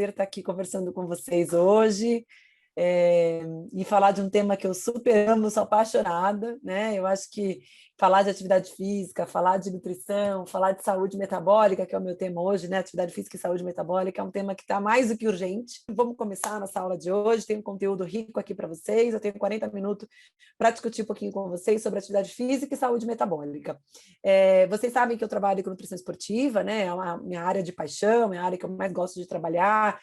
prazer estar aqui conversando com vocês hoje e falar de um tema que eu super amo, sou apaixonada, né? Eu acho que falar de atividade física, falar de nutrição, falar de saúde metabólica, que é o meu tema hoje, né? Atividade física e saúde metabólica é um tema que está mais do que urgente. Vamos começar a nossa aula de hoje, tem um conteúdo rico aqui para vocês, eu tenho 40 minutos para discutir um pouquinho com vocês sobre atividade física e saúde metabólica. Vocês sabem que eu trabalho com nutrição esportiva, né? É a minha área de paixão, é a área que eu mais gosto de trabalhar.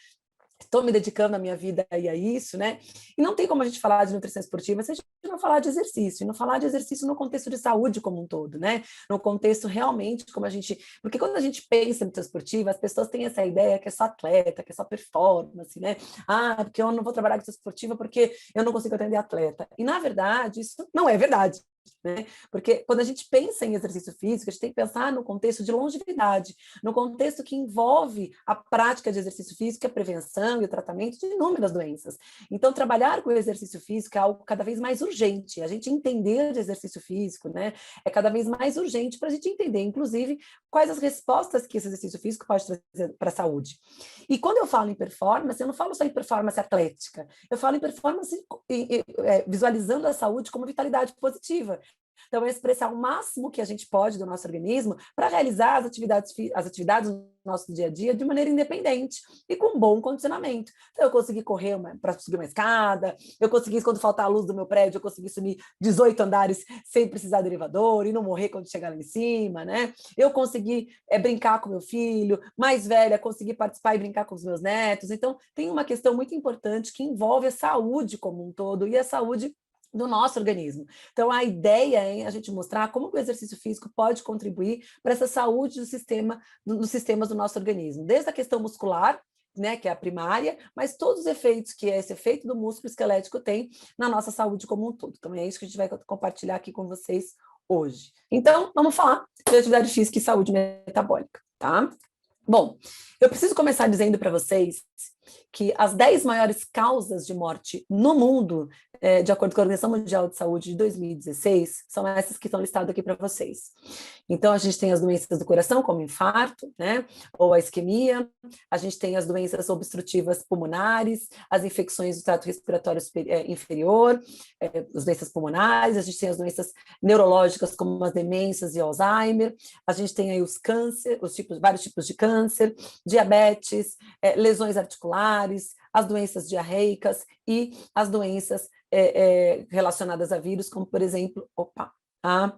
Estou me dedicando a minha vida aí a isso, né? E não tem como a gente falar de nutrição esportiva se a gente não falar de exercício, e não falar de exercício no contexto de saúde como um todo, né? No contexto realmente como a gente... Porque quando a gente pensa em nutrição esportiva, as pessoas têm essa ideia que é só atleta, que é só performance, né? Ah, porque eu não vou trabalhar com nutrição esportiva porque eu não consigo atender atleta. E, na verdade, isso não é verdade. Né? Porque quando a gente pensa em exercício físico, a gente tem que pensar no contexto de longevidade, no contexto que envolve a prática de exercício físico, a prevenção e o tratamento de inúmeras doenças. Então, trabalhar com o exercício físico é algo cada vez mais urgente. A gente entender de exercício físico, né, é cada vez mais urgente para a gente entender, inclusive, quais as respostas que esse exercício físico pode trazer para a saúde. E quando eu falo em performance, eu não falo só em performance atlética, eu falo em performance visualizando a saúde como vitalidade positiva. Então, é expressar o máximo que a gente pode do nosso organismo para realizar as atividades do nosso dia a dia de maneira independente e com bom condicionamento. Então, eu consegui correr para subir uma escada, eu consegui, quando faltar a luz do meu prédio, eu consegui subir 18 andares sem precisar do elevador e não morrer quando chegar lá em cima, né? Eu consegui brincar com meu filho, mais velha, consegui participar e brincar com os meus netos. Então, tem uma questão muito importante que envolve a saúde como um todo e a saúde do nosso organismo. Então, a ideia é a gente mostrar como o exercício físico pode contribuir para essa saúde dos sistemas do nosso organismo, desde a questão muscular, né, que é a primária, mas todos os efeitos que esse efeito do músculo esquelético tem na nossa saúde como um todo. Então, é isso que a gente vai compartilhar aqui com vocês hoje. Então, vamos falar de atividade física e saúde metabólica, tá? Bom, eu preciso começar dizendo para vocês que as 10 maiores causas de morte no mundo, de acordo com a Organização Mundial de Saúde de 2016, são essas que estão listadas aqui para vocês. Então, a gente tem as doenças do coração, como infarto, né, ou a isquemia, a gente tem as doenças obstrutivas pulmonares, as infecções do trato respiratório inferior, as doenças pulmonares, a gente tem as doenças neurológicas, como as demências e Alzheimer, a gente tem aí os câncer, vários tipos de câncer, diabetes, lesões articulares, as doenças diarreicas e as doenças relacionadas a vírus, como, por exemplo, a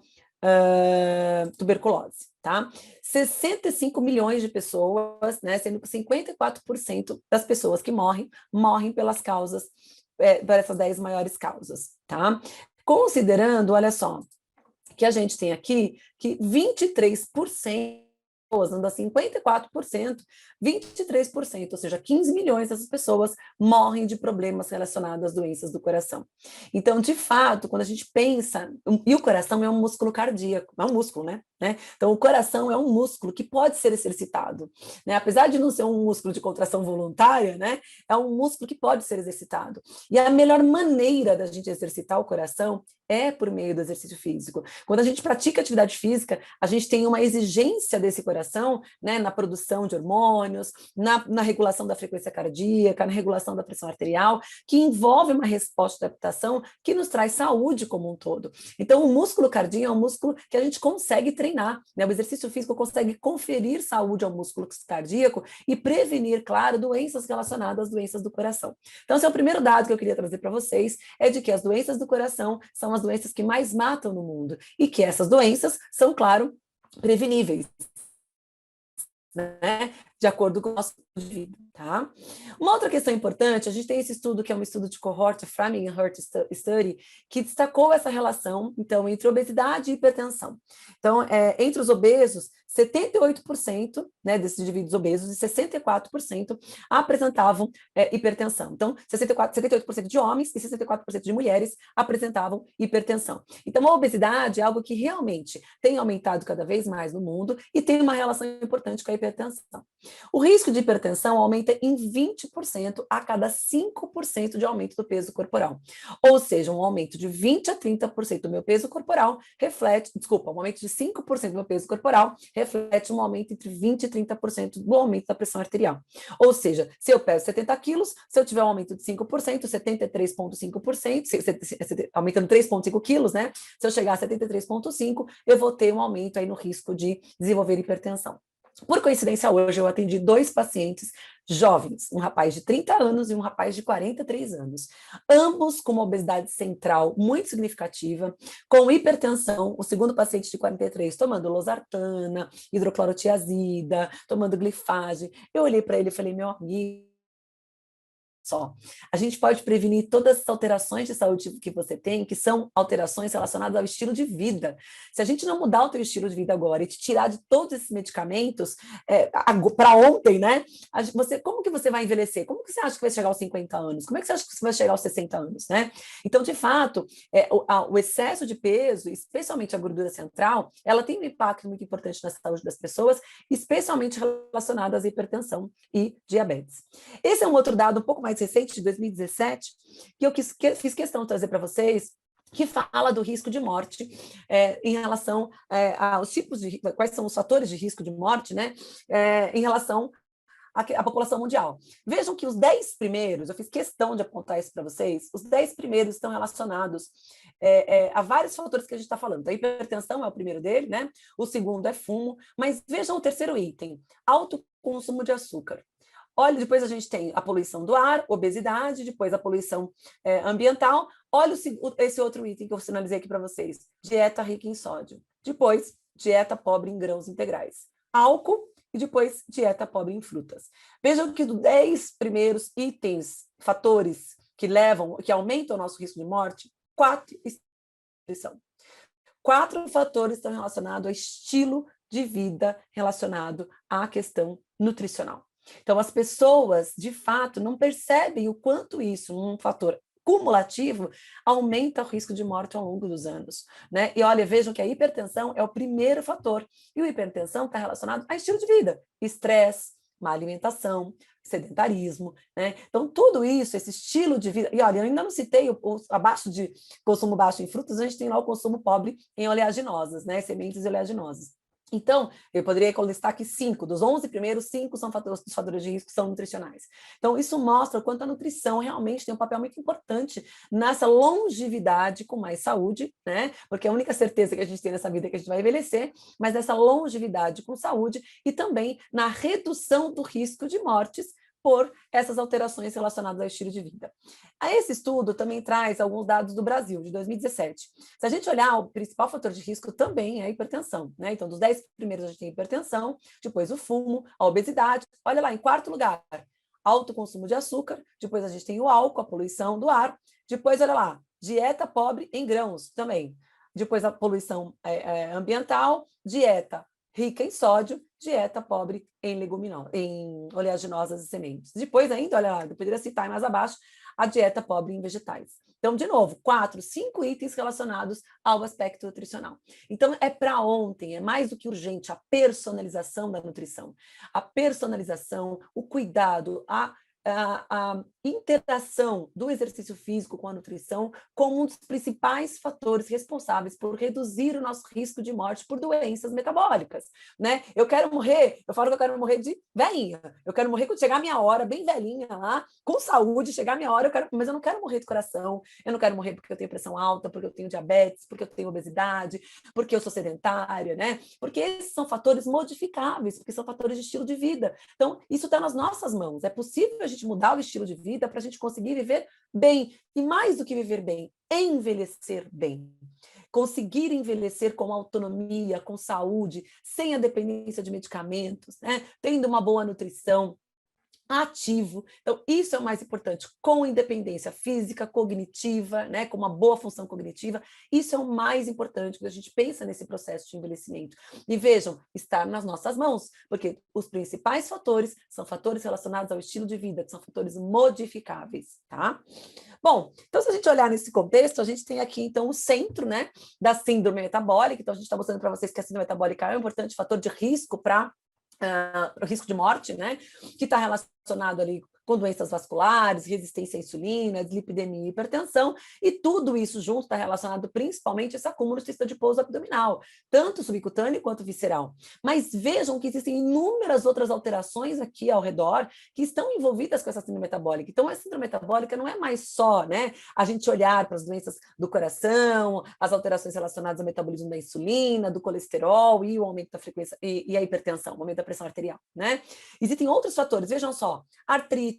tuberculose, tá? 65 milhões de pessoas, né, sendo que 54% das pessoas que morrem pelas causas, por essas 10 maiores causas, tá? Considerando, olha só, que a gente tem aqui que 23%, dando a 54%, 23%, ou seja, 15 milhões dessas pessoas morrem de problemas relacionados às doenças do coração. Então, de fato, quando a gente pensa, e o coração é um músculo cardíaco, é um músculo, né? Então, o coração é um músculo que pode ser exercitado, né? Apesar de não ser um músculo de contração voluntária, né? É um músculo que pode ser exercitado. E a melhor maneira da gente exercitar o coração é por meio do exercício físico. Quando a gente pratica atividade física, a gente tem uma exigência desse coração, né, na produção de hormônios, na regulação da frequência cardíaca, na regulação da pressão arterial, que envolve uma resposta de adaptação que nos traz saúde como um todo. Então, o músculo cardíaco é um músculo que a gente consegue treinar, né? O exercício físico consegue conferir saúde ao músculo cardíaco e prevenir, claro, doenças relacionadas às doenças do coração. Então, esse é o primeiro dado que eu queria trazer para vocês, é de que as doenças do coração são as doenças que mais matam no mundo e que essas doenças são, claro, preveníveis, né? De acordo com o nosso de vida, tá? Uma outra questão importante, a gente tem esse estudo que é um estudo de cohort, Framingham Heart Study, que destacou essa relação, então, entre obesidade e hipertensão. Então, entre os obesos, 78%, né, desses indivíduos obesos e 64% apresentavam hipertensão. Então, 78% de homens e 64% de mulheres apresentavam hipertensão. Então, a obesidade é algo que realmente tem aumentado cada vez mais no mundo e tem uma relação importante com a hipertensão. O risco de hipertensão aumenta em 20% a cada 5% de aumento do peso corporal. Ou seja, um aumento de 20 a 30% do meu peso corporal um aumento de 5% do meu peso corporal reflete um aumento entre 20 e 30% do aumento da pressão arterial. Ou seja, se eu peso 70 quilos, se eu tiver um aumento de 5%, 73,5%, aumentando 3,5 quilos, né? Se eu chegar a 73,5, eu vou ter um aumento aí no risco de desenvolver hipertensão. Por coincidência, hoje eu atendi 2 pacientes jovens, um rapaz de 30 anos e um rapaz de 43 anos, ambos com uma obesidade central muito significativa, com hipertensão, o segundo paciente de 43 tomando losartana, hidroclorotiazida, tomando glifage. Eu olhei para ele e falei, meu amigo, só. A gente pode prevenir todas as alterações de saúde que você tem, que são alterações relacionadas ao estilo de vida. Se a gente não mudar o teu estilo de vida agora e te tirar de todos esses medicamentos para ontem, né? Como que você vai envelhecer? Como que você acha que vai chegar aos 50 anos? Como é que você acha que você vai chegar aos 60 anos, né? Então, de fato, o excesso de peso, especialmente a gordura central, ela tem um impacto muito importante na saúde das pessoas, especialmente relacionado à hipertensão e diabetes. Esse é um outro dado um pouco mais recente, de 2017, que eu fiz questão de trazer para vocês, que fala do risco de morte em relação aos tipos de... Quais são os fatores de risco de morte, né? Em relação à população mundial. Vejam que os 10 primeiros, eu fiz questão de apontar isso para vocês, os 10 primeiros estão relacionados a vários fatores que a gente está falando. A hipertensão é o primeiro dele, né? O segundo é fumo, mas vejam o terceiro item, alto consumo de açúcar. Olha, depois a gente tem a poluição do ar, obesidade, depois a poluição ambiental. Olha esse outro item que eu sinalizei aqui para vocês. Dieta rica em sódio. Depois, dieta pobre em grãos integrais. Álcool e depois dieta pobre em frutas. Vejam que dos 10 primeiros itens, fatores que aumentam o nosso risco de morte, 4 são. 4 fatores estão relacionados ao estilo de vida relacionado à questão nutricional. Então, as pessoas, de fato, não percebem o quanto isso, um fator cumulativo, aumenta o risco de morte ao longo dos anos, né? E olha, vejam que a hipertensão é o primeiro fator, e a hipertensão está relacionado a estilo de vida, estresse, má alimentação, sedentarismo, né? Então, tudo isso, esse estilo de vida, e olha, eu ainda não citei abaixo de consumo baixo em frutas, a gente tem lá o consumo pobre em oleaginosas, né? Sementes oleaginosas. Então, eu poderia listar aqui 5, dos 11 primeiros, 5 são dos fatores de risco que são nutricionais. Então, isso mostra o quanto a nutrição realmente tem um papel muito importante nessa longevidade com mais saúde, né? Porque a única certeza que a gente tem nessa vida é que a gente vai envelhecer, mas nessa longevidade com saúde e também na redução do risco de mortes por essas alterações relacionadas ao estilo de vida. Esse estudo também traz alguns dados do Brasil, de 2017. Se a gente olhar, o principal fator de risco também é a hipertensão, né? Então, dos 10 primeiros a gente tem a hipertensão, depois o fumo, a obesidade. Olha lá, em quarto lugar, alto consumo de açúcar, depois a gente tem o álcool, a poluição do ar, depois, olha lá, dieta pobre em grãos também, depois a poluição ambiental, dieta rica em sódio, dieta pobre em em oleaginosas e sementes. Depois ainda, olha lá, eu poderia citar mais abaixo, a dieta pobre em vegetais. Então, de novo, 4, 5 itens relacionados ao aspecto nutricional. Então, é para ontem, é mais do que urgente a personalização da nutrição. A personalização, o cuidado, a interação do exercício físico com a nutrição como um dos principais fatores responsáveis por reduzir o nosso risco de morte por doenças metabólicas, né? Eu falo que eu quero morrer de velhinha, eu quero morrer quando chegar a minha hora, bem velhinha lá, com saúde, chegar a minha hora, mas eu não quero morrer de coração, eu não quero morrer porque eu tenho pressão alta, porque eu tenho diabetes, porque eu tenho obesidade, porque eu sou sedentária, né? Porque esses são fatores modificáveis, porque são fatores de estilo de vida. Então, isso está nas nossas mãos, é possível a gente mudar o estilo de vida para a gente conseguir viver bem. E mais do que viver bem, envelhecer bem. Conseguir envelhecer com autonomia, com saúde, sem a dependência de medicamentos, né? Tendo uma boa nutrição, ativo. Então, isso é o mais importante, com independência física, cognitiva, né, com uma boa função cognitiva. Isso é o mais importante quando a gente pensa nesse processo de envelhecimento. E vejam, está nas nossas mãos, porque os principais fatores são fatores relacionados ao estilo de vida, que são fatores modificáveis, tá? Bom, então se a gente olhar nesse contexto, a gente tem aqui então o centro, né, da síndrome metabólica. Então a gente está mostrando para vocês que a síndrome metabólica é um importante fator de risco para o risco de morte, né? Que está relacionado ali com doenças vasculares, resistência à insulina, dislipidemia e hipertensão, e tudo isso junto está relacionado principalmente a esse acúmulo de cisto adiposo abdominal, tanto subcutâneo quanto visceral. Mas vejam que existem inúmeras outras alterações aqui ao redor que estão envolvidas com essa síndrome metabólica. Então, a síndrome metabólica não é mais só, né, a gente olhar para as doenças do coração, as alterações relacionadas ao metabolismo da insulina, do colesterol e o aumento da frequência e a hipertensão, o aumento da pressão arterial, né? Existem outros fatores, vejam só, artrite,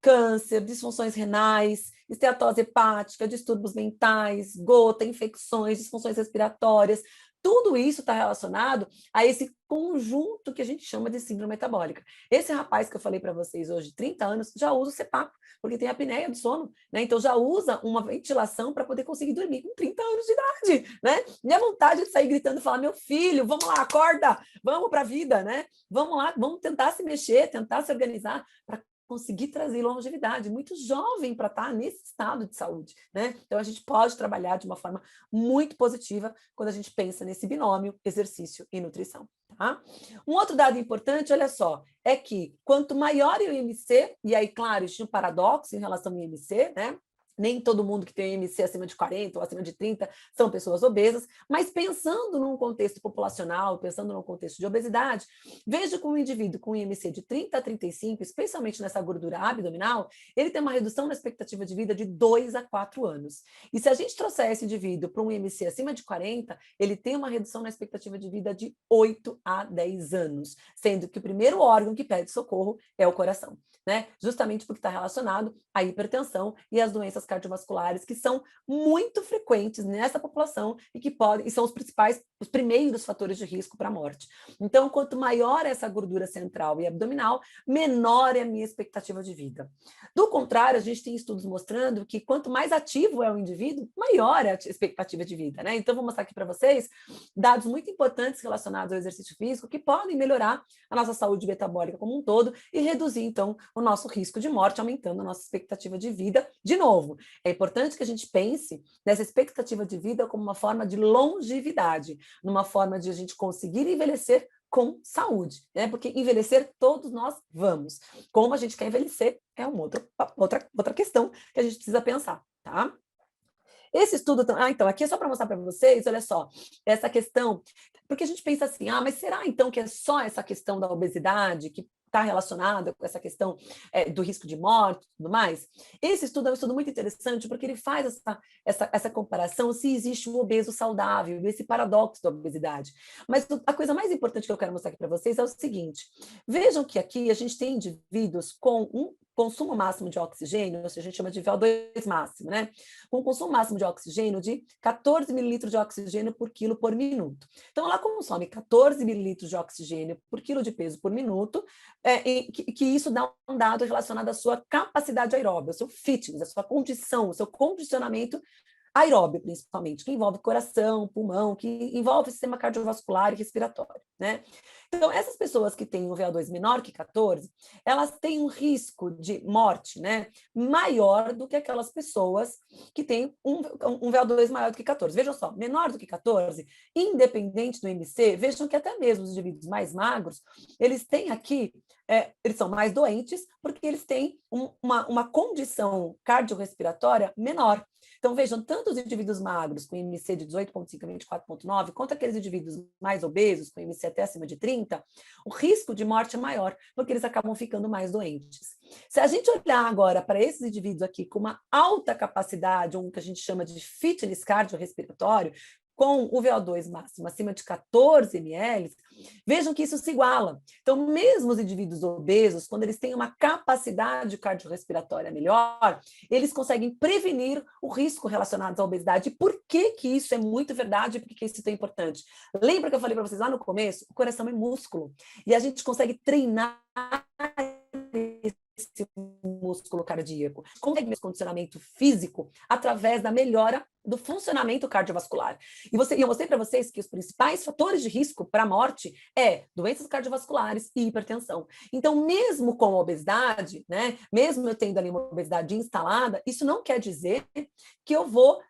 câncer, disfunções renais, esteatose hepática, distúrbios mentais, gota, infecções, disfunções respiratórias, tudo isso está relacionado a esse conjunto que a gente chama de síndrome metabólica. Esse rapaz que eu falei para vocês hoje, 30 anos, já usa o CPAP, porque tem apneia do sono, né? Então já usa uma ventilação para poder conseguir dormir com 30 anos de idade, né? Minha vontade de sair gritando e falar, meu filho, vamos lá, acorda, vamos para a vida, né? Vamos lá, vamos tentar se mexer, tentar se organizar para conseguir trazer longevidade, muito jovem para estar nesse estado de saúde, né? Então a gente pode trabalhar de uma forma muito positiva quando a gente pensa nesse binômio exercício e nutrição, tá? Um outro dado importante, olha só, é que quanto maior o IMC, e aí, claro, existe um paradoxo em relação ao IMC, né? Nem todo mundo que tem IMC acima de 40 ou acima de 30 são pessoas obesas, mas pensando num contexto populacional, pensando num contexto de obesidade, veja que um indivíduo com IMC de 30 a 35, especialmente nessa gordura abdominal, ele tem uma redução na expectativa de vida de 2 a 4 anos. E se a gente trouxer esse indivíduo para um IMC acima de 40, ele tem uma redução na expectativa de vida de 8 a 10 anos, sendo que o primeiro órgão que pede socorro é o coração, né? Justamente porque está relacionado à hipertensão e às doenças cardiovasculares, que são muito frequentes nessa população e que podem, e são os primeiros fatores de risco para a morte. Então, quanto maior essa gordura central e abdominal, menor é a minha expectativa de vida. Do contrário, a gente tem estudos mostrando que quanto mais ativo é o indivíduo, maior é a expectativa de vida, né? Então, vou mostrar aqui para vocês dados muito importantes relacionados ao exercício físico que podem melhorar a nossa saúde metabólica como um todo e reduzir, então, o nosso risco de morte, aumentando a nossa expectativa de vida. De novo, é importante que a gente pense nessa expectativa de vida como uma forma de longevidade, numa forma de a gente conseguir envelhecer com saúde, né? Porque envelhecer todos nós vamos. Como a gente quer envelhecer é uma outra questão que a gente precisa pensar, tá? Esse estudo, então, aqui é só para mostrar para vocês, olha só, essa questão, porque a gente pensa assim, mas será então que é só essa questão da obesidade que está relacionada com essa questão do risco de morte e tudo mais? Esse estudo é um estudo muito interessante porque ele faz essa comparação se existe um obeso saudável, esse paradoxo da obesidade. Mas a coisa mais importante que eu quero mostrar aqui para vocês é o seguinte, vejam que aqui a gente tem indivíduos com um consumo máximo de oxigênio, ou seja, a gente chama de VO2 máximo, né? Com consumo máximo de oxigênio de 14 mililitros de oxigênio por quilo por minuto. Então, ela consome 14 mililitros de oxigênio por quilo de peso por minuto, que isso dá um dado relacionado à sua capacidade aeróbica, ao seu fitness, à sua condição, ao seu condicionamento aeróbio, principalmente, que envolve coração, pulmão, que envolve sistema cardiovascular e respiratório, né? Então, essas pessoas que têm um VO2 menor que 14, elas têm um risco de morte, né, maior do que aquelas pessoas que têm um VO2 maior do que 14. Vejam só, menor do que 14, independente do IMC, vejam que até mesmo os indivíduos mais magros, eles têm aqui, eles são mais doentes porque eles têm uma condição cardiorrespiratória menor. Então, vejam, tanto os indivíduos magros com IMC de 18,5 a 24,9, quanto aqueles indivíduos mais obesos, com IMC até acima de 30, o risco de morte é maior, porque eles acabam ficando mais doentes. Se a gente olhar agora para esses indivíduos aqui com uma alta capacidade, um que a gente chama de fitness cardiorrespiratório, com o VO2 máximo acima de 14 ml, vejam que isso se iguala. Então, mesmo os indivíduos obesos, quando eles têm uma capacidade cardiorrespiratória melhor, eles conseguem prevenir o risco relacionado à obesidade. Por que que isso é muito verdade e por que isso é tão importante? Lembra que eu falei para vocês lá no começo? O coração é músculo. E a gente consegue treinar esse músculo cardíaco, consegue esse condicionamento físico através da melhora do funcionamento cardiovascular. E eu mostrei para vocês que os principais fatores de risco para a morte é doenças cardiovasculares e hipertensão. Então, mesmo com a obesidade, né, mesmo eu tendo ali uma obesidade instalada, isso não quer dizer que eu vou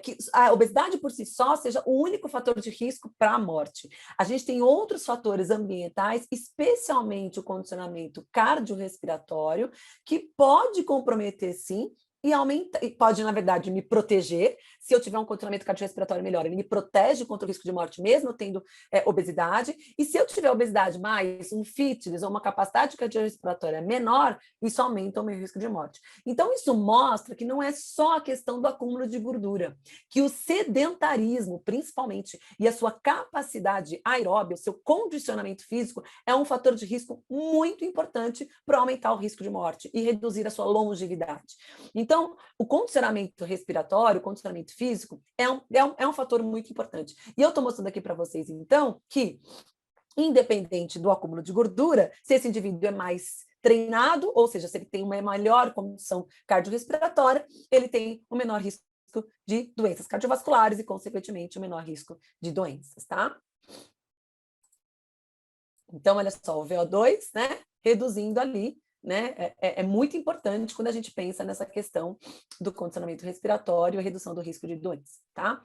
que a obesidade por si só seja o único fator de risco para a morte. A gente tem outros fatores ambientais, especialmente o condicionamento cardiorrespiratório, que pode comprometer, sim, e aumenta, e pode, na verdade, me proteger. Se eu tiver um condicionamento cardiorrespiratório melhor, ele me protege contra o risco de morte, mesmo tendo obesidade. E se eu tiver obesidade mais um fitness ou uma capacidade cardiorrespiratória menor, isso aumenta o meu risco de morte. Então, isso mostra que não é só a questão do acúmulo de gordura, que o sedentarismo, principalmente, e a sua capacidade aeróbica, o seu condicionamento físico, é um fator de risco muito importante para aumentar o risco de morte e reduzir a sua longevidade. Então, o condicionamento respiratório, o condicionamento físico, é um fator muito importante. E eu estou mostrando aqui para vocês, então, que, independente do acúmulo de gordura, se esse indivíduo é mais treinado, ou seja, se ele tem uma melhor condição cardiorrespiratória, ele tem um menor risco de doenças cardiovasculares e, consequentemente, um menor risco de doenças, tá? Então, olha só, o VO2, né, reduzindo ali, né, é muito importante quando a gente pensa nessa questão do condicionamento respiratório e redução do risco de doença, tá?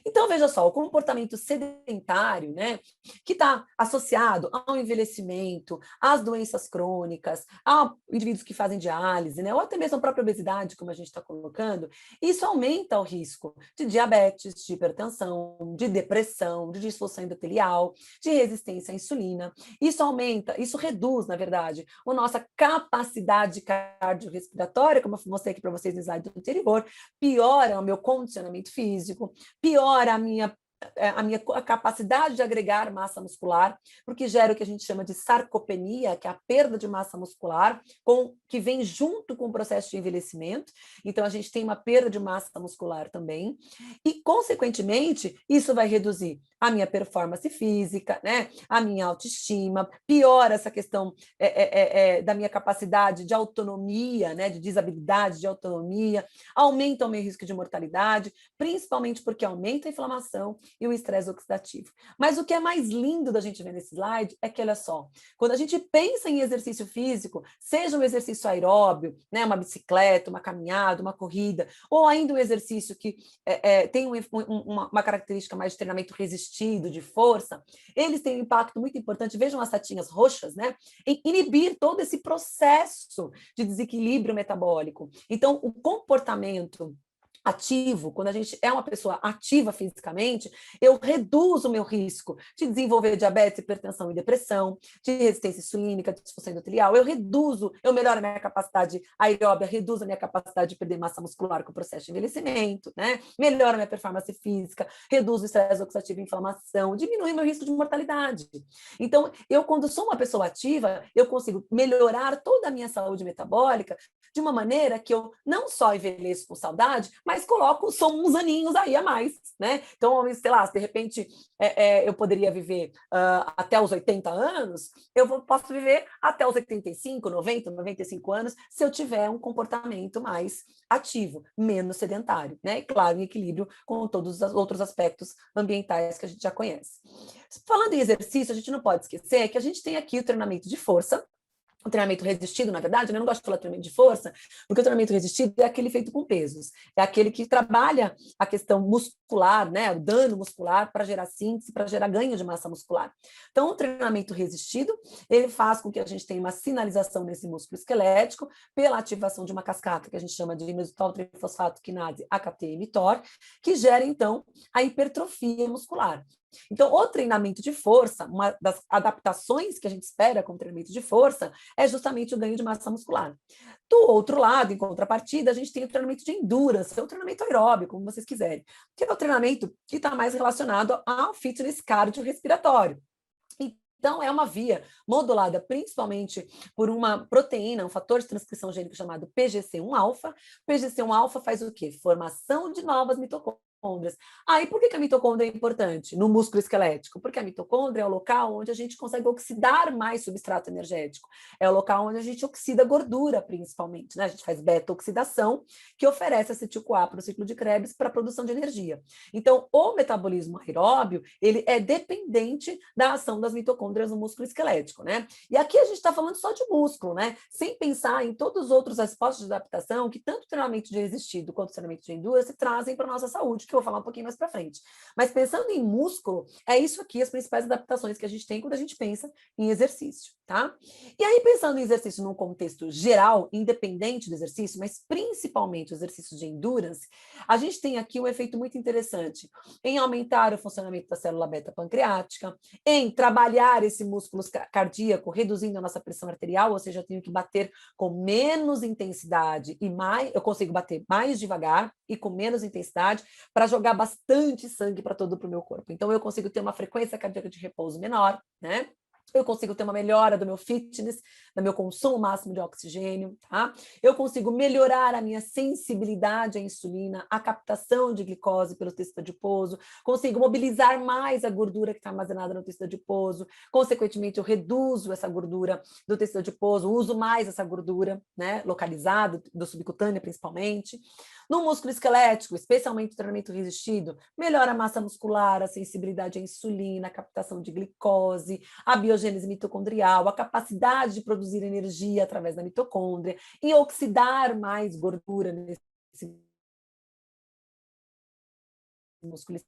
Então, veja só, o comportamento sedentário, né, que está associado ao envelhecimento, às doenças crônicas, a indivíduos que fazem diálise, né, ou até mesmo a própria obesidade, como a gente está colocando, isso aumenta o risco de diabetes, de hipertensão, de depressão, de disfunção endotelial, de resistência à insulina. Isso aumenta, isso reduz, na verdade, a nossa capacidade cardiorrespiratória, como eu mostrei aqui para vocês no slide anterior, piora o meu condicionamento físico, piora a capacidade de agregar massa muscular, porque gera o que a gente chama de sarcopenia, que é a perda de massa muscular, que vem junto com o processo de envelhecimento. Então, a gente tem uma perda de massa muscular também. E, consequentemente, isso vai reduzir a minha performance física, né? A minha autoestima, piora essa questão da minha capacidade de autonomia, né? De desabilidade, de autonomia, aumenta o meu risco de mortalidade, principalmente porque aumenta a inflamação e o estresse oxidativo. Mas o que é mais lindo da gente ver nesse slide é que, olha só, quando a gente pensa em exercício físico, seja um exercício aeróbio, né? Uma bicicleta, uma caminhada, uma corrida, ou ainda um exercício que tem uma característica mais de treinamento resistido, de força, eles têm um impacto muito importante, vejam as setinhas roxas, né? Em inibir todo esse processo de desequilíbrio metabólico. Então, o comportamento ativo, quando a gente é uma pessoa ativa fisicamente, eu reduzo o meu risco de desenvolver diabetes, hipertensão e depressão, de resistência insulínica, de disfunção endotelial, eu melhoro a minha capacidade aeróbia, reduzo a minha capacidade de perder massa muscular com o processo de envelhecimento, né? Melhoro a minha performance física, reduzo o estresse oxidativo e inflamação, diminui meu risco de mortalidade. Então, quando sou uma pessoa ativa, eu consigo melhorar toda a minha saúde metabólica de uma maneira que eu não só envelheço com saudade, mas são uns aninhos aí a mais, né? Então, sei lá, se de repente eu poderia viver até os 80 anos, posso viver até os 85, 90, 95 anos, se eu tiver um comportamento mais ativo, menos sedentário, né? E, claro, em equilíbrio com todos os outros aspectos ambientais que a gente já conhece. Falando em exercício, a gente não pode esquecer que a gente tem aqui o treinamento de força, o treinamento resistido, na verdade, né? Eu não gosto de falar treinamento de força, porque o treinamento resistido é aquele feito com pesos, é aquele que trabalha a questão muscular, né? O dano muscular para gerar síntese, para gerar ganho de massa muscular. Então, o treinamento resistido, ele faz com que a gente tenha uma sinalização nesse músculo esquelético pela ativação de uma cascata, que a gente chama de inositol trifosfato quinase AKT-mTOR, que gera, então, a hipertrofia muscular. Então, o treinamento de força, uma das adaptações que a gente espera com o treinamento de força, é justamente o ganho de massa muscular. Do outro lado, em contrapartida, a gente tem o treinamento de endurance, é o treinamento aeróbico, como vocês quiserem, que é o treinamento que está mais relacionado ao fitness cardiorrespiratório. Então, é uma via modulada principalmente por uma proteína, um fator de transcrição gênica chamado PGC1-alfa. PGC1-alfa faz o quê? Formação de novas mitocôndrias. mitocôndrias. E por que a mitocôndria é importante no músculo esquelético? Porque a mitocôndria é o local onde a gente consegue oxidar mais substrato energético. É o local onde a gente oxida gordura, principalmente, né? A gente faz beta-oxidação, que oferece acetil-CoA para o ciclo de Krebs para a produção de energia. Então, o metabolismo aeróbio, ele é dependente da ação das mitocôndrias no músculo esquelético, né? E aqui a gente está falando só de músculo, né? Sem pensar em todos os outros respostas de adaptação que tanto o treinamento de resistido quanto o treinamento de endurance trazem para a nossa saúde, que eu vou falar um pouquinho mais para frente. Mas pensando em músculo, é isso aqui as principais adaptações que a gente tem quando a gente pensa em exercício, tá? E aí, pensando em exercício num contexto geral, independente do exercício, mas principalmente o exercício de endurance, a gente tem aqui um efeito muito interessante em aumentar o funcionamento da célula beta-pancreática, em trabalhar esse músculo cardíaco, reduzindo a nossa pressão arterial, ou seja, eu tenho que bater com menos intensidade e mais, eu consigo bater mais devagar e com menos intensidade para jogar bastante sangue para todo o meu corpo. Então, eu consigo ter uma frequência cardíaca de repouso menor, né? Eu consigo ter uma melhora do meu fitness, do meu consumo máximo de oxigênio, tá? Eu consigo melhorar a minha sensibilidade à insulina, a captação de glicose pelo tecido adiposo, consigo mobilizar mais a gordura que está armazenada no tecido adiposo, consequentemente eu reduzo essa gordura do tecido adiposo, uso mais essa gordura, né, localizada, do subcutânea principalmente. No músculo esquelético, especialmente o treinamento resistido, melhora a massa muscular, a sensibilidade à insulina, a captação de glicose, a biogênese mitocondrial, a capacidade de produzir energia através da mitocôndria e oxidar mais gordura nesse músculo.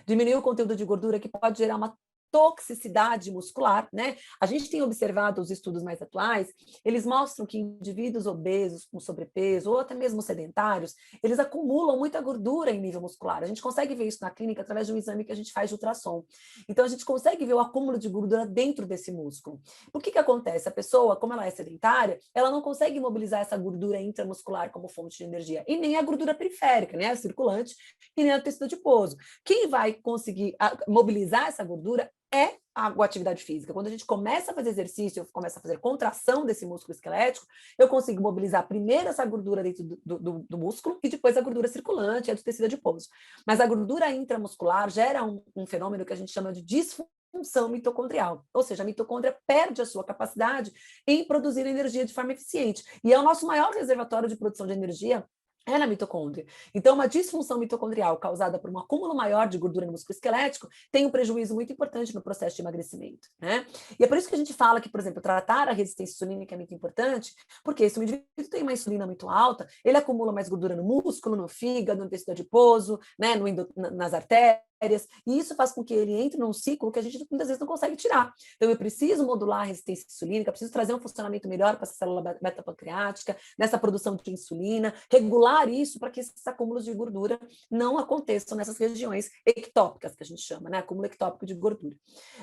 Diminuir o conteúdo de gordura que pode gerar uma toxicidade muscular, né? A gente tem observado os estudos mais atuais, eles mostram que indivíduos obesos, com sobrepeso, ou até mesmo sedentários, eles acumulam muita gordura em nível muscular. A gente consegue ver isso na clínica através de um exame que a gente faz de ultrassom. Então, a gente consegue ver o acúmulo de gordura dentro desse músculo. O que acontece? A pessoa, como ela é sedentária, ela não consegue mobilizar essa gordura intramuscular como fonte de energia, e nem a gordura periférica, né? A circulante, e nem o tecido adiposo. Quem vai conseguir mobilizar essa gordura é a atividade física. Quando a gente começa a fazer exercício, começa a fazer contração desse músculo esquelético, eu consigo mobilizar primeiro essa gordura dentro do músculo e depois a gordura circulante, a do tecido adiposo. Mas a gordura intramuscular gera um fenômeno que a gente chama de disfunção mitocondrial, ou seja, a mitocôndria perde a sua capacidade em produzir energia de forma eficiente. E é o nosso maior reservatório de produção de energia é na mitocôndria. Então, uma disfunção mitocondrial causada por um acúmulo maior de gordura no músculo esquelético tem um prejuízo muito importante no processo de emagrecimento, né? E é por isso que a gente fala que, por exemplo, tratar a resistência insulínica é muito importante, porque se o indivíduo tem uma insulina muito alta, ele acumula mais gordura no músculo, no fígado, no tecido adiposo, né, nas artérias, e isso faz com que ele entre num ciclo que a gente muitas vezes não consegue tirar. Então, eu preciso modular a resistência insulínica, preciso trazer um funcionamento melhor para essa célula beta-pancreática, nessa produção de insulina, regular isso para que esses acúmulos de gordura não aconteçam nessas regiões ectópicas, que a gente chama, né? Acúmulo ectópico de gordura.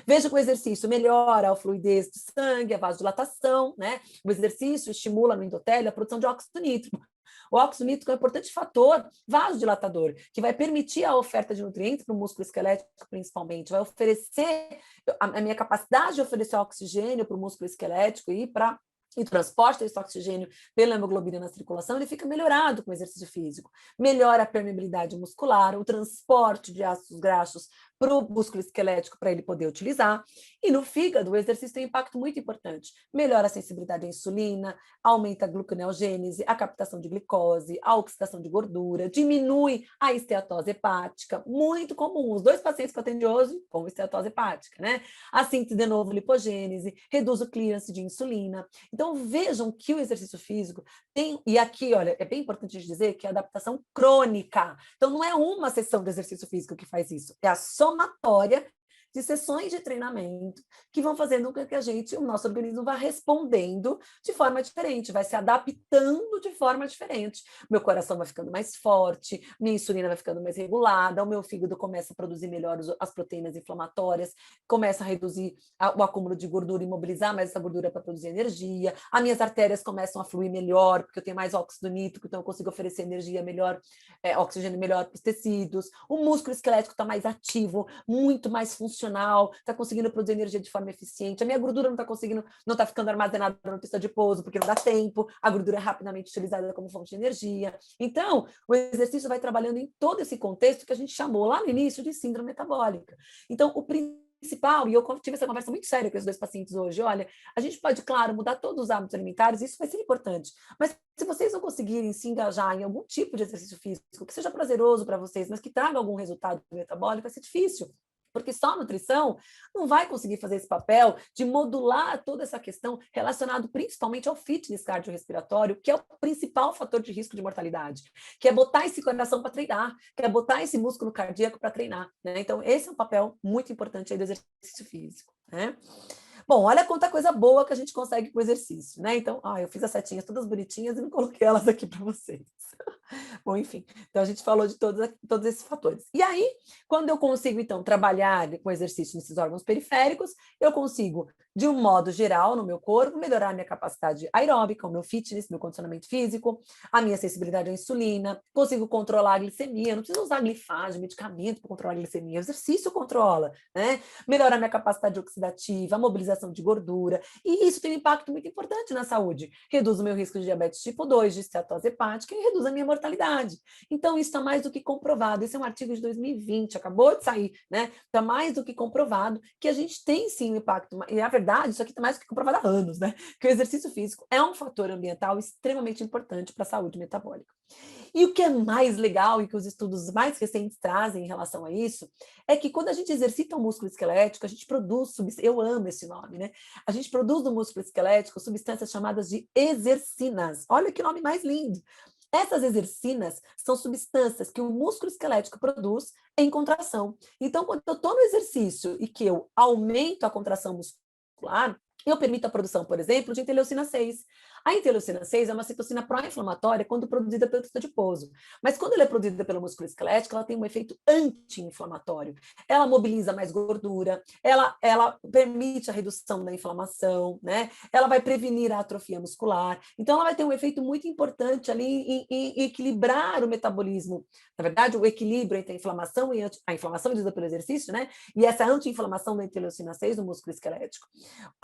Veja que o exercício melhora a fluidez do sangue, a vasodilatação, né? O exercício estimula no endotélio a produção de óxido nítrico. O óxido nítrico é um importante fator vasodilatador, que vai permitir a oferta de nutrientes para o músculo esquelético, principalmente, vai oferecer a minha capacidade de oferecer oxigênio para o músculo esquelético e para o transporte desse oxigênio pela hemoglobina na circulação, ele fica melhorado com o exercício físico. Melhora a permeabilidade muscular, o transporte de ácidos graxos para o músculo esquelético para ele poder utilizar. E no fígado, o exercício tem um impacto muito importante. Melhora a sensibilidade à insulina, aumenta a gluconeogênese, a captação de glicose, a oxidação de gordura, diminui a esteatose hepática, muito comum. Os 2 pacientes que eu atendi hoje com esteatose hepática, né? A síntese de novo lipogênese, reduz o clearance de insulina. Então, vejam que o exercício físico tem, e aqui, olha, é bem importante a gente dizer que é adaptação crônica. Então, não é uma sessão de exercício físico que faz isso, é a somatória de sessões de treinamento que vão fazendo com que o nosso organismo vá respondendo de forma diferente, vai se adaptando de forma diferente. Meu coração vai ficando mais forte, minha insulina vai ficando mais regulada, o meu fígado começa a produzir melhor as proteínas inflamatórias, começa a reduzir o acúmulo de gordura e mobilizar mais essa gordura para produzir energia, as minhas artérias começam a fluir melhor, porque eu tenho mais óxido nítrico, então eu consigo oferecer energia melhor, oxigênio melhor para os tecidos, o músculo esquelético está mais ativo, muito mais funcional, funcional, está conseguindo produzir energia de forma eficiente, a minha gordura não está conseguindo, não está ficando armazenada na pista de pouso, porque não dá tempo, a gordura é rapidamente utilizada como fonte de energia. Então, o exercício vai trabalhando em todo esse contexto que a gente chamou lá no início de síndrome metabólica. Então, o principal, e eu tive essa conversa muito séria com esses 2 pacientes hoje, olha, a gente pode, claro, mudar todos os hábitos alimentares, isso vai ser importante, mas se vocês não conseguirem se engajar em algum tipo de exercício físico, que seja prazeroso para vocês, mas que traga algum resultado metabólico, vai ser difícil. Porque só a nutrição não vai conseguir fazer esse papel de modular toda essa questão relacionado principalmente ao fitness cardiorrespiratório, que é o principal fator de risco de mortalidade, que é botar esse coração para treinar, que é botar esse músculo cardíaco para treinar, né? Então, esse é um papel muito importante aí do exercício físico, né? Bom, olha quanta coisa boa que a gente consegue com o exercício, né? Então, eu fiz as setinhas todas bonitinhas e não coloquei elas aqui para vocês. Bom, enfim, então a gente falou de todos esses fatores. E aí, quando eu consigo, então, trabalhar com exercício nesses órgãos periféricos, eu consigo, de um modo geral, no meu corpo, melhorar a minha capacidade aeróbica, o meu fitness, meu condicionamento físico, a minha sensibilidade à insulina, consigo controlar a glicemia, não preciso usar glifagem, medicamento para controlar a glicemia, o exercício controla, né? Melhorar a minha capacidade oxidativa, a mobilização de gordura, e isso tem um impacto muito importante na saúde. Reduz o meu risco de diabetes tipo 2, de esteatose hepática e reduz a minha mortalidade. Então, isso está mais do que comprovado. Esse é um artigo de 2020, acabou de sair, né? Está mais do que comprovado que a gente tem sim um impacto. E, na verdade, isso aqui está mais do que comprovado há anos, né? Que o exercício físico é um fator ambiental extremamente importante para a saúde metabólica. E o que é mais legal e que os estudos mais recentes trazem em relação a isso é que quando a gente exercita o músculo esquelético, a gente produz, eu amo esse nome, né? A gente produz no músculo esquelético substâncias chamadas de exercinas. Olha que nome mais lindo! Essas exercinas são substâncias que o músculo esquelético produz em contração. Então, quando eu estou no exercício e que eu aumento a contração muscular, eu permito a produção, por exemplo, de interleucina 6. A interleucina 6 é uma citocina pró-inflamatória quando produzida pelo tecido adiposo. Mas quando ela é produzida pelo músculo esquelético, ela tem um efeito anti-inflamatório. Ela mobiliza mais gordura, ela permite a redução da inflamação, né? Ela vai prevenir a atrofia muscular. Então, ela vai ter um efeito muito importante ali em equilibrar o metabolismo. Na verdade, o equilíbrio entre a inflamação e a inflamação induzida pelo exercício, né? E essa anti-inflamação da interleucina 6 no músculo esquelético.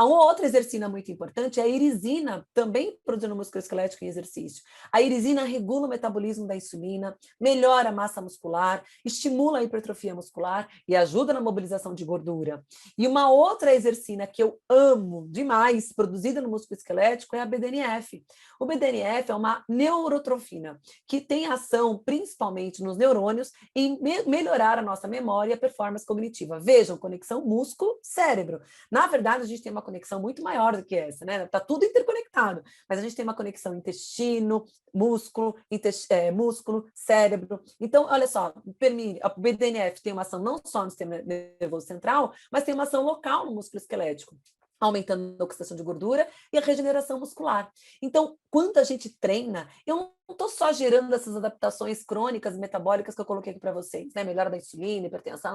Uma outra exercina muito importante é a irisina, também produzindo músculo esquelético em exercício. A irisina regula o metabolismo da insulina, melhora a massa muscular, estimula a hipertrofia muscular e ajuda na mobilização de gordura. E uma outra exercina que eu amo demais, produzida no músculo esquelético, é a BDNF. O BDNF é uma neurotrofina que tem ação principalmente nos neurônios em melhorar a nossa memória e a performance cognitiva. Vejam, conexão músculo-cérebro. Na verdade, a gente tem uma conexão muito maior do que essa, né? Está tudo interconectado, mas a gente tem uma conexão intestino, músculo, músculo, cérebro. Então, olha só, o BDNF tem uma ação não só no sistema nervoso central, mas tem uma ação local no músculo esquelético, aumentando a oxidação de gordura e a regeneração muscular. Então, quando a gente treina, eu não estou só gerando essas adaptações crônicas metabólicas que eu coloquei aqui para vocês, né? Melhora da insulina, hipertensão,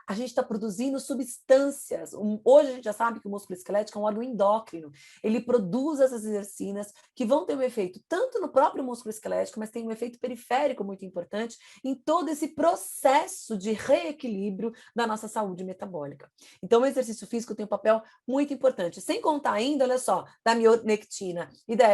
a gente está produzindo substâncias. Hoje a gente já sabe que o músculo esquelético é um órgão endócrino. Ele produz essas exercinas que vão ter um efeito tanto no próprio músculo esquelético, mas tem um efeito periférico muito importante em todo esse processo de reequilíbrio da nossa saúde metabólica. Então, o exercício físico tem um papel muito importante. Sem contar ainda, olha só, da mionectina e da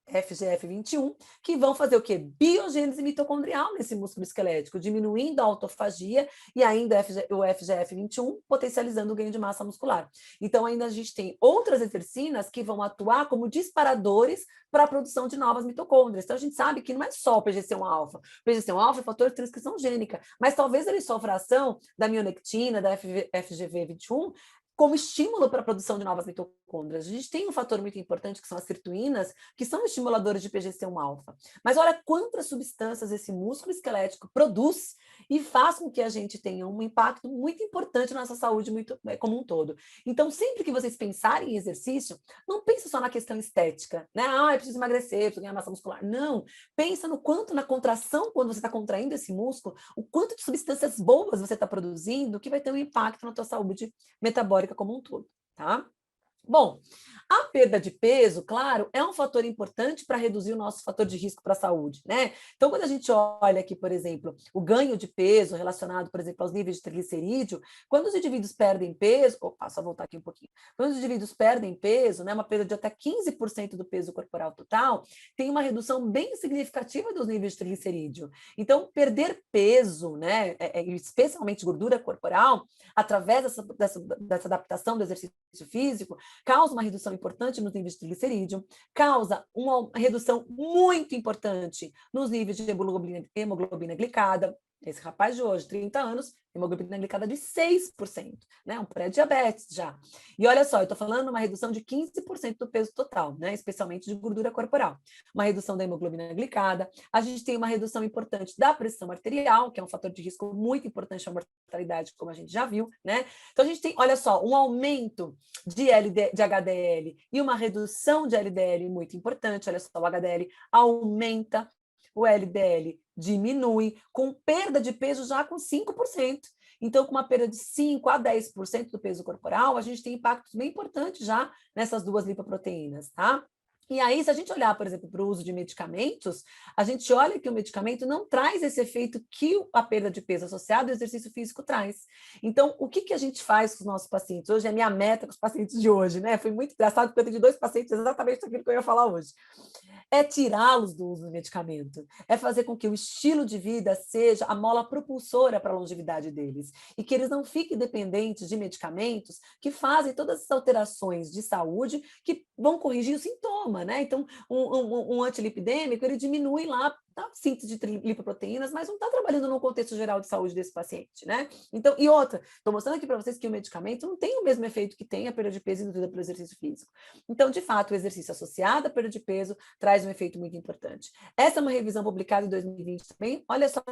FGF21, que vão fazer o quê? Biogênese mitocondrial nesse músculo esquelético, diminuindo a autofagia e ainda o FGF21 potencializando o ganho de massa muscular. Então, ainda a gente tem outras exercinas que vão atuar como disparadores para a produção de novas mitocôndrias. Então, a gente sabe que não é só o PGC1-alfa. O PGC1-alfa é fator de transcrição gênica, mas talvez ele sofra ação da mionectina, da FGV21, como estímulo para a produção de novas mitocôndrias. A gente tem um fator muito importante, que são as sirtuínas, que são estimuladores de PGC1-alfa. Mas olha quantas substâncias esse músculo esquelético produz e faz com que a gente tenha um impacto muito importante na nossa saúde como um todo. Então, sempre que vocês pensarem em exercício, não pense só na questão estética, né? Eu preciso emagrecer, preciso ganhar massa muscular. Não, pensa no quanto na contração, quando você está contraindo esse músculo, o quanto de substâncias boas você está produzindo, que vai ter um impacto na tua saúde metabólica como um todo, tá? Bom, a perda de peso, claro, é um fator importante para reduzir o nosso fator de risco para a saúde, né? Então, quando a gente olha aqui, por exemplo, o ganho de peso relacionado, por exemplo, aos níveis de triglicerídeo, quando os indivíduos perdem peso, opa, só voltar aqui um pouquinho, quando os indivíduos perdem peso, né, uma perda de até 15% do peso corporal total, tem uma redução bem significativa dos níveis de triglicerídeo. Então, perder peso, né, especialmente gordura corporal, através dessa adaptação do exercício físico, causa uma redução importante nos níveis de triglicerídeo, causa uma redução muito importante nos níveis de hemoglobina glicada. Esse rapaz de hoje, 30 anos, hemoglobina glicada de 6%, né? Um pré-diabetes já. E olha só, eu estou falando uma redução de 15% do peso total, né? Especialmente de gordura corporal. Uma redução da hemoglobina glicada. A gente tem uma redução importante da pressão arterial, que é um fator de risco muito importante para a mortalidade, como a gente já viu, né? Então a gente tem, olha só, um aumento de HDL e uma redução de LDL muito importante. Olha só, o HDL aumenta, o LDL diminui, com perda de peso já com 5%. Então, com uma perda de 5 a 10% do peso corporal, a gente tem impactos bem importantes já nessas duas lipoproteínas, tá? E aí, se a gente olhar, por exemplo, para o uso de medicamentos, a gente olha que o medicamento não traz esse efeito que a perda de peso associado ao exercício físico traz. Então, o que a gente faz com os nossos pacientes? Hoje é a minha meta com os pacientes de hoje, né? Foi muito engraçado, porque eu tenho 2 pacientes exatamente aquilo que eu ia falar hoje. É tirá-los do uso do medicamento, é fazer com que o estilo de vida seja a mola propulsora para a longevidade deles e que eles não fiquem dependentes de medicamentos que fazem todas essas alterações de saúde que vão corrigir o sintoma, né? Então, um antilipidêmico, ele diminui lá a síntese de lipoproteínas, mas não está trabalhando no contexto geral de saúde desse paciente, né? Então, e outra, estou mostrando aqui para vocês que o medicamento não tem o mesmo efeito que tem a perda de peso induzida pelo exercício físico. Então, de fato, o exercício associado à perda de peso traz um efeito muito importante. Essa é uma revisão publicada em 2020 também. Olha só,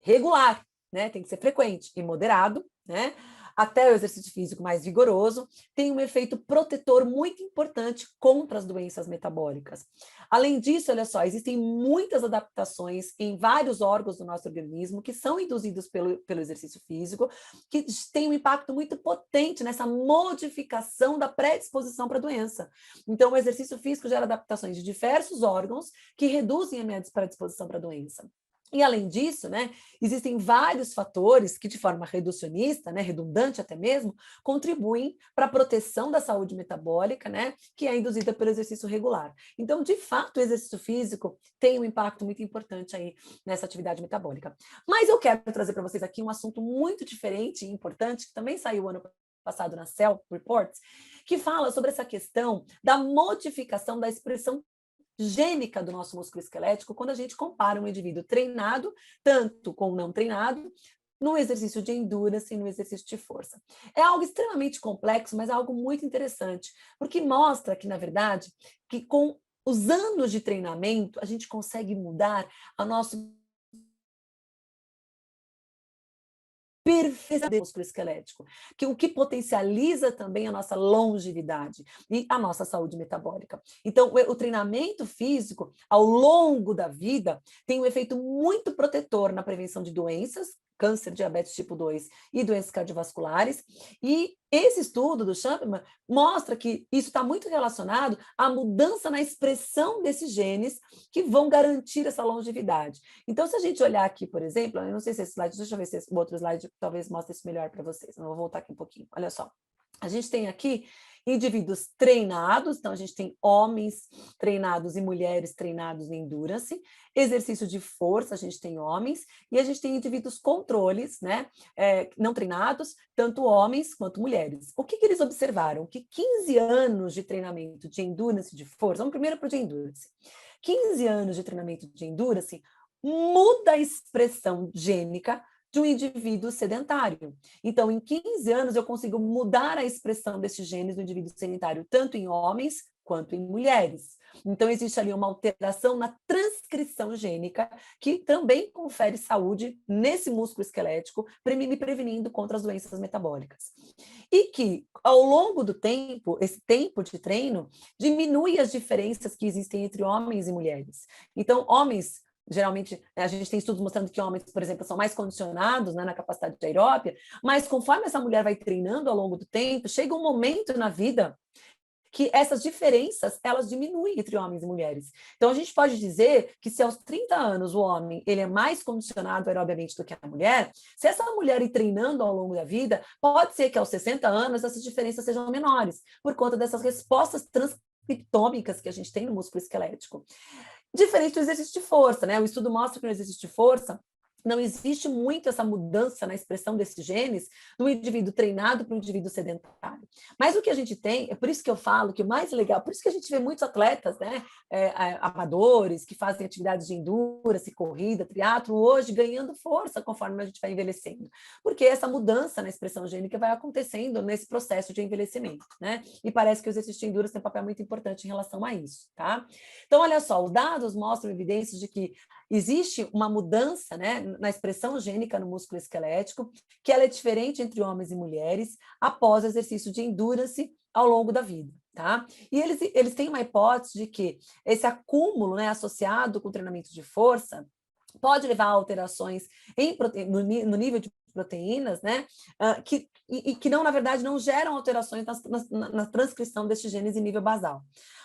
regular, né? Tem que ser frequente e moderado, né? Até o exercício físico mais vigoroso, tem um efeito protetor muito importante contra as doenças metabólicas. Além disso, olha só, existem muitas adaptações em vários órgãos do nosso organismo que são induzidos pelo exercício físico, que têm um impacto muito potente nessa modificação da predisposição para a doença. Então, o exercício físico gera adaptações de diversos órgãos que reduzem a minha predisposição para a doença. E, além disso, né, existem vários fatores que, de forma reducionista, né, redundante até mesmo, contribuem para a proteção da saúde metabólica, né, que é induzida pelo exercício regular. Então, de fato, o exercício físico tem um impacto muito importante aí nessa atividade metabólica. Mas eu quero trazer para vocês aqui um assunto muito diferente e importante, que também saiu ano passado na Cell Reports, que fala sobre essa questão da modificação da expressão gênica do nosso músculo esquelético quando a gente compara um indivíduo treinado, tanto com o não treinado, no exercício de endurance e no exercício de força. É algo extremamente complexo, mas é algo muito interessante, porque mostra que, na verdade, que com os anos de treinamento, a gente consegue mudar a nosso perfeição do músculo esquelético, que o que potencializa também a nossa longevidade e a nossa saúde metabólica. Então, o treinamento físico, ao longo da vida, tem um efeito muito protetor na prevenção de doenças, câncer, diabetes tipo 2 e doenças cardiovasculares. E esse estudo do Champman mostra que isso está muito relacionado à mudança na expressão desses genes que vão garantir essa longevidade. Então, se a gente olhar aqui, por exemplo, eu não sei se esse slide, deixa eu ver se o outro slide talvez mostre isso melhor para vocês. Eu vou voltar aqui um pouquinho. Olha só. A gente tem aqui indivíduos treinados, então a gente tem homens treinados e mulheres treinados em endurance, exercício de força, a gente tem homens, e a gente tem indivíduos controles, né, não treinados, tanto homens quanto mulheres. O que eles observaram? Que 15 anos de treinamento de endurance de força, vamos primeiro para o de endurance, 15 anos de treinamento de endurance muda a expressão gênica de um indivíduo sedentário. Então, em 15 anos, eu consigo mudar a expressão desses genes do indivíduo sedentário, tanto em homens quanto em mulheres. Então, existe ali uma alteração na transcrição gênica que também confere saúde nesse músculo esquelético, me prevenindo contra as doenças metabólicas. E que, ao longo do tempo, esse tempo de treino diminui as diferenças que existem entre homens e mulheres. Então, homens geralmente, a gente tem estudos mostrando que homens, por exemplo, são mais condicionados, né, na capacidade de aeróbia, mas conforme essa mulher vai treinando ao longo do tempo, chega um momento na vida que essas diferenças, elas diminuem entre homens e mulheres. Então, a gente pode dizer que se aos 30 anos o homem ele é mais condicionado aerobiamente do que a mulher, se essa mulher ir treinando ao longo da vida, pode ser que aos 60 anos essas diferenças sejam menores, por conta dessas respostas transcriptômicas que a gente tem no músculo esquelético. Diferente do exercício de força, né? O estudo mostra que no exercício de força não existe muito essa mudança na expressão desses genes do indivíduo treinado para o indivíduo sedentário. Mas o que a gente tem, é por isso que eu falo que o mais legal, por isso que a gente vê muitos atletas, né, amadores, que fazem atividades de endurance, corrida, triatlo, hoje ganhando força conforme a gente vai envelhecendo. Porque essa mudança na expressão gênica vai acontecendo nesse processo de envelhecimento, né? E parece que o exercício de endurance tem um papel muito importante em relação a isso, tá? Então, olha só, os dados mostram evidências de que existe uma mudança, né, na expressão gênica no músculo esquelético, que ela é diferente entre homens e mulheres após o exercício de endurance ao longo da vida, tá? E eles têm uma hipótese de que esse acúmulo, né, associado com o treinamento de força pode levar a alterações no nível de proteínas, né, que não, na verdade, não geram alterações na transcrição destes genes em nível basal.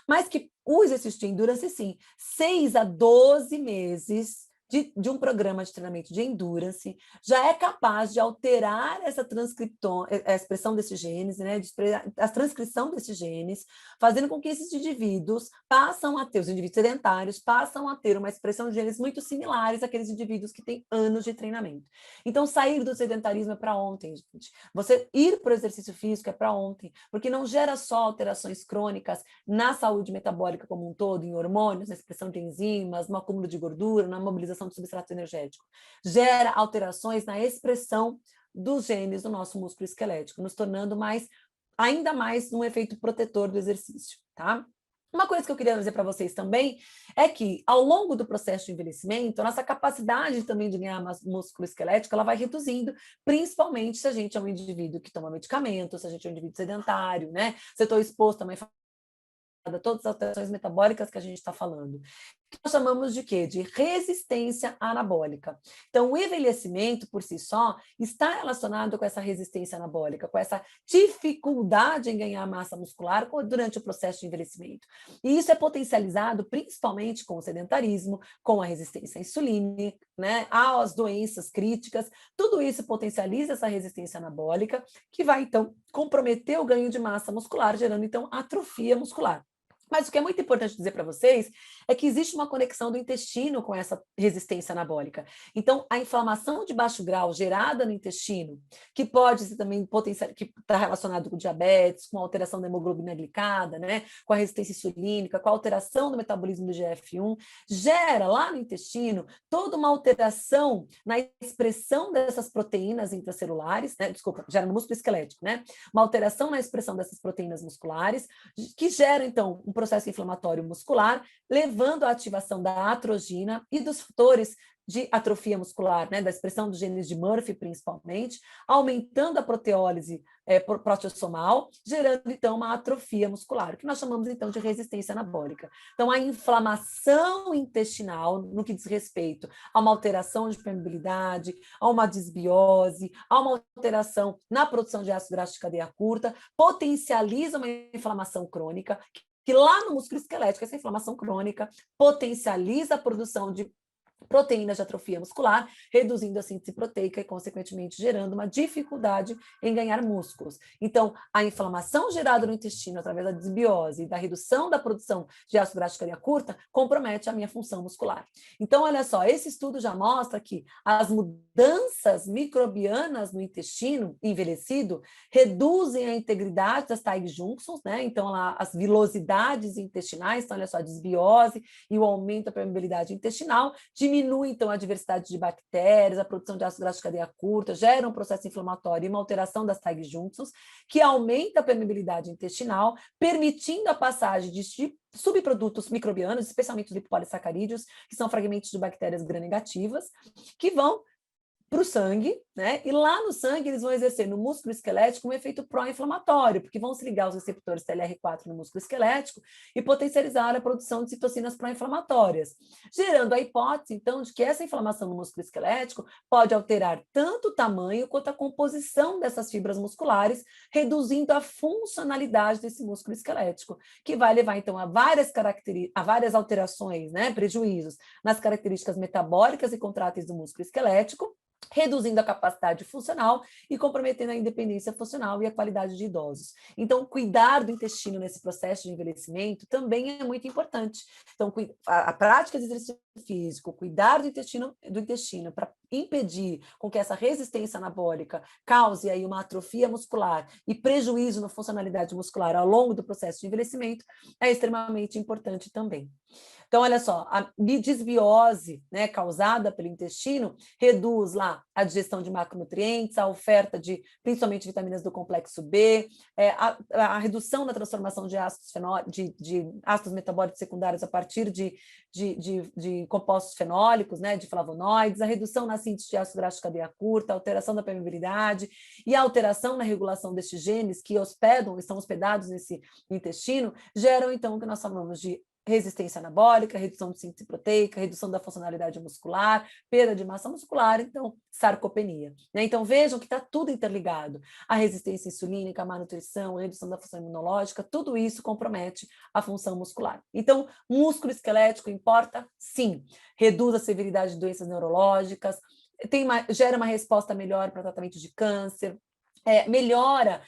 Mas que o exercício de endurance, sim, 6 a 12 meses de um programa de treinamento de endurance já é capaz de alterar essa a expressão desses genes, né, a transcrição desses genes, fazendo com que esses indivíduos os indivíduos sedentários passam a ter uma expressão de genes muito similares àqueles indivíduos que têm anos de treinamento. Então, sair do sedentarismo é para ontem, gente. Você ir para o exercício físico é para ontem, porque não gera só alterações crônicas na saúde metabólica como um todo, em hormônios, na expressão de enzimas, no acúmulo de gordura, na mobilização do substrato energético. Gera alterações na expressão dos genes do nosso músculo esquelético, nos tornando ainda mais um efeito protetor do exercício, tá? Uma coisa que eu queria dizer para vocês também é que, ao longo do processo de envelhecimento, a nossa capacidade também de ganhar músculo esquelético ela vai reduzindo, principalmente se a gente é um indivíduo que toma medicamento, se a gente é um indivíduo sedentário, né? Se eu estou exposto a todas as alterações metabólicas que a gente está falando. Nós chamamos de quê? De resistência anabólica. Então, o envelhecimento, por si só, está relacionado com essa resistência anabólica, com essa dificuldade em ganhar massa muscular durante o processo de envelhecimento. E isso é potencializado principalmente com o sedentarismo, com a resistência à insulina, né, às doenças críticas. Tudo isso potencializa essa resistência anabólica, que vai, então, comprometer o ganho de massa muscular, gerando, então, atrofia muscular. Mas o que é muito importante dizer para vocês é que existe uma conexão do intestino com essa resistência anabólica. Então, a inflamação de baixo grau gerada no intestino, que pode ser também que está relacionado com diabetes, com alteração da hemoglobina glicada, né, com a resistência insulínica, com a alteração do metabolismo do GF1, gera lá no intestino toda uma alteração na expressão dessas proteínas intracelulares, né, gera no músculo esquelético, né, uma alteração na expressão dessas proteínas musculares, que gera, então, um processo inflamatório muscular, levando à ativação da atrogina e dos fatores de atrofia muscular, né, da expressão dos genes de Murphy, principalmente, aumentando a proteólise proteossomal, gerando, então, uma atrofia muscular, que nós chamamos, então, de resistência anabólica. Então, a inflamação intestinal, no que diz respeito a uma alteração de permeabilidade, a uma desbiose, a uma alteração na produção de ácido graxo de cadeia curta, potencializa uma inflamação crônica, que lá no músculo esquelético, essa inflamação crônica potencializa a produção de proteínas de atrofia muscular, reduzindo a síntese proteica e, consequentemente, gerando uma dificuldade em ganhar músculos. Então, a inflamação gerada no intestino através da desbiose e da redução da produção de ácido graxo de cadeia curta compromete a minha função muscular. Então, olha só, esse estudo já mostra que as mudanças microbianas no intestino envelhecido reduzem a integridade das tight junctions, né? Então, lá, as vilosidades intestinais, então, olha só, a desbiose e o aumento da permeabilidade intestinal, diminui, então, a diversidade de bactérias, a produção de ácido graxo de cadeia curta, gera um processo inflamatório e uma alteração das tight junctions, que aumenta a permeabilidade intestinal, permitindo a passagem de subprodutos microbianos, especialmente os lipopolissacarídeos, que são fragmentos de bactérias gram-negativas, que vão para o sangue, né? E lá no sangue eles vão exercer no músculo esquelético um efeito pró-inflamatório, porque vão se ligar os receptores TLR4 no músculo esquelético e potencializar a produção de citocinas pró-inflamatórias, gerando a hipótese, então, de que essa inflamação no músculo esquelético pode alterar tanto o tamanho quanto a composição dessas fibras musculares, reduzindo a funcionalidade desse músculo esquelético, que vai levar, então, a várias alterações, né, prejuízos nas características metabólicas e contráteis do músculo esquelético, reduzindo a capacidade funcional e comprometendo a independência funcional e a qualidade de idosos. Então, cuidar do intestino nesse processo de envelhecimento também é muito importante. Então, a prática de exercício físico, cuidar do intestino para impedir com que essa resistência anabólica cause aí uma atrofia muscular e prejuízo na funcionalidade muscular ao longo do processo de envelhecimento é extremamente importante também. Então, olha só, a disbiose, né, causada pelo intestino reduz lá a digestão de macronutrientes, a oferta de, principalmente, vitaminas do complexo B, a redução da transformação de ácidos metabólicos secundários a partir de compostos fenólicos, né, de flavonoides, a redução na síntese de ácido graxo de cadeia curta, a alteração da permeabilidade e a alteração na regulação destes genes que estão hospedados nesse intestino, geram, então, o que nós chamamos de resistência anabólica, redução de síntese proteica, redução da funcionalidade muscular, perda de massa muscular, então, sarcopenia. Né? Então, vejam que está tudo interligado. A resistência insulínica, a má nutrição, a redução da função imunológica, tudo isso compromete a função muscular. Então, músculo esquelético importa? Sim. Reduz a severidade de doenças neurológicas, gera uma resposta melhor para tratamento de câncer, melhora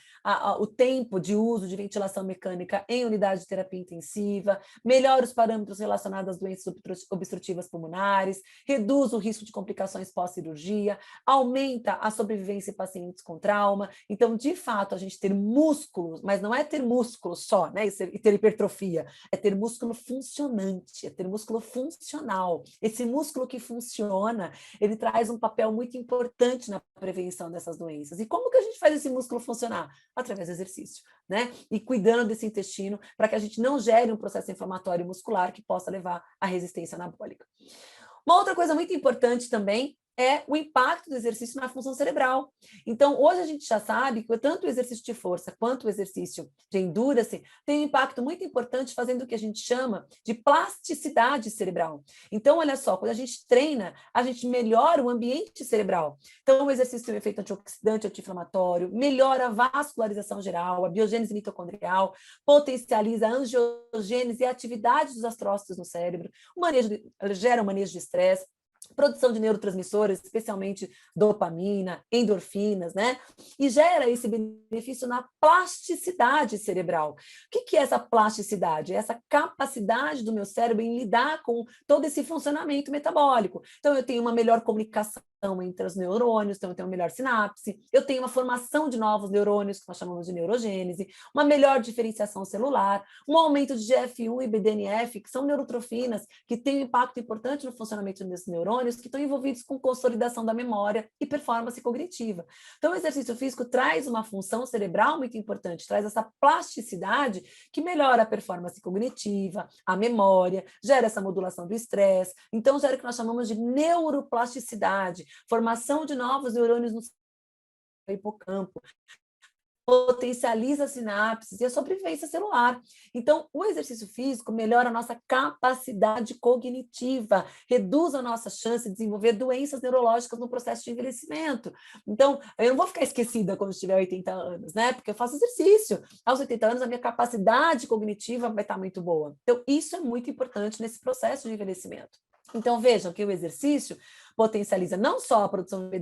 o tempo de uso de ventilação mecânica em unidade de terapia intensiva, melhora os parâmetros relacionados às doenças obstrutivas pulmonares, reduz o risco de complicações pós-cirurgia, aumenta a sobrevivência em pacientes com trauma. Então, de fato, a gente ter músculos, mas não é ter músculo só, né, e ter hipertrofia, é ter músculo funcionante, é ter músculo funcional. Esse músculo que funciona, ele traz um papel muito importante na prevenção dessas doenças. E como que a gente faz esse músculo funcionar? Através do exercício, né? E cuidando desse intestino para que a gente não gere um processo inflamatório muscular que possa levar à resistência anabólica. Uma outra coisa muito importante também é o impacto do exercício na função cerebral. Então, hoje a gente já sabe que tanto o exercício de força quanto o exercício de endurance tem um impacto muito importante fazendo o que a gente chama de plasticidade cerebral. Então, olha só, quando a gente treina, a gente melhora o ambiente cerebral. Então, o exercício tem um efeito antioxidante, anti-inflamatório, melhora a vascularização geral, a biogênese mitocondrial, potencializa a angiogênese e a atividade dos astrócitos no cérebro, gera um manejo de estresse, produção de neurotransmissores, especialmente dopamina, endorfinas, né? E gera esse benefício na plasticidade cerebral. O que é essa plasticidade? É essa capacidade do meu cérebro em lidar com todo esse funcionamento metabólico. Então, eu tenho uma melhor comunicação entre os neurônios, então eu tenho uma melhor sinapse, eu tenho uma formação de novos neurônios, que nós chamamos de neurogênese, uma melhor diferenciação celular, um aumento de GF1 e BDNF, que são neurotrofinas, que têm um impacto importante no funcionamento desses neurônios, que estão envolvidos com consolidação da memória e performance cognitiva. Então, o exercício físico traz uma função cerebral muito importante, traz essa plasticidade que melhora a performance cognitiva, a memória, gera essa modulação do estresse, então gera o que nós chamamos de neuroplasticidade, formação de novos neurônios no hipocampo, potencializa as sinapses e a sobrevivência celular. Então, o exercício físico melhora a nossa capacidade cognitiva, reduz a nossa chance de desenvolver doenças neurológicas no processo de envelhecimento. Então, eu não vou ficar esquecida quando tiver 80 anos, né? Porque eu faço exercício. Aos 80 anos, a minha capacidade cognitiva vai estar muito boa. Então, isso é muito importante nesse processo de envelhecimento. Então, vejam que o exercício potencializa não só a produção de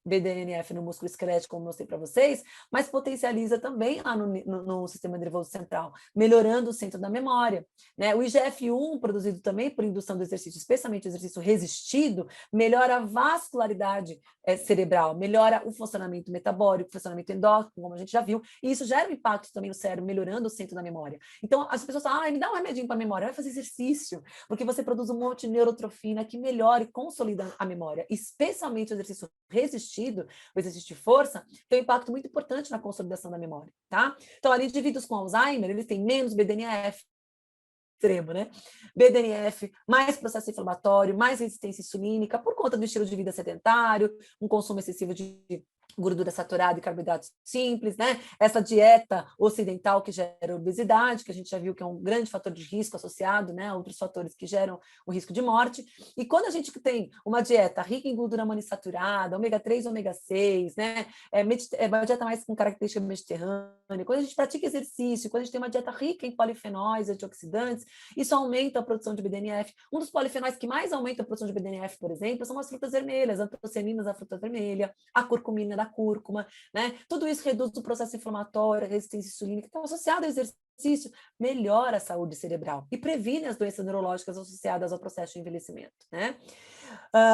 BDNF no músculo esquelético, como eu mostrei para vocês, mas potencializa também lá no sistema nervoso central, melhorando o centro da memória. Né? O IGF-1, produzido também por indução do exercício, especialmente o exercício resistido, melhora a vascularidade cerebral, melhora o funcionamento metabólico, o funcionamento endócrino, como a gente já viu, e isso gera um impacto também no cérebro, melhorando o centro da memória. Então, as pessoas falam, me dá um remedinho para a memória, vai fazer exercício, porque você produz um monte de neurotrofina que melhora e consolida a memória, especialmente o exercício resistido, o exercício de força, tem um impacto muito importante na consolidação da memória, tá? Então, ali, indivíduos com Alzheimer, eles têm menos BDNF, extremo, né? BDNF, mais processo inflamatório, mais resistência insulínica, por conta do estilo de vida sedentário, um consumo excessivo de gordura saturada e carboidratos simples, né? Essa dieta ocidental que gera obesidade, que a gente já viu que é um grande fator de risco associado, né, a outros fatores que geram o risco de morte. E quando a gente tem uma dieta rica em gordura monoinsaturada, ômega 3, ômega 6, né, uma dieta mais com característica mediterrânea, quando a gente pratica exercício, quando a gente tem uma dieta rica em polifenóis e antioxidantes, isso aumenta a produção de BDNF. Um dos polifenóis que mais aumenta a produção de BDNF, por exemplo, são as frutas vermelhas, antocianinas da fruta vermelha, a curcumina da cúrcuma, né? Tudo isso reduz o processo inflamatório, a resistência insulínica, então associado ao exercício, melhora a saúde cerebral e previne as doenças neurológicas associadas ao processo de envelhecimento, né?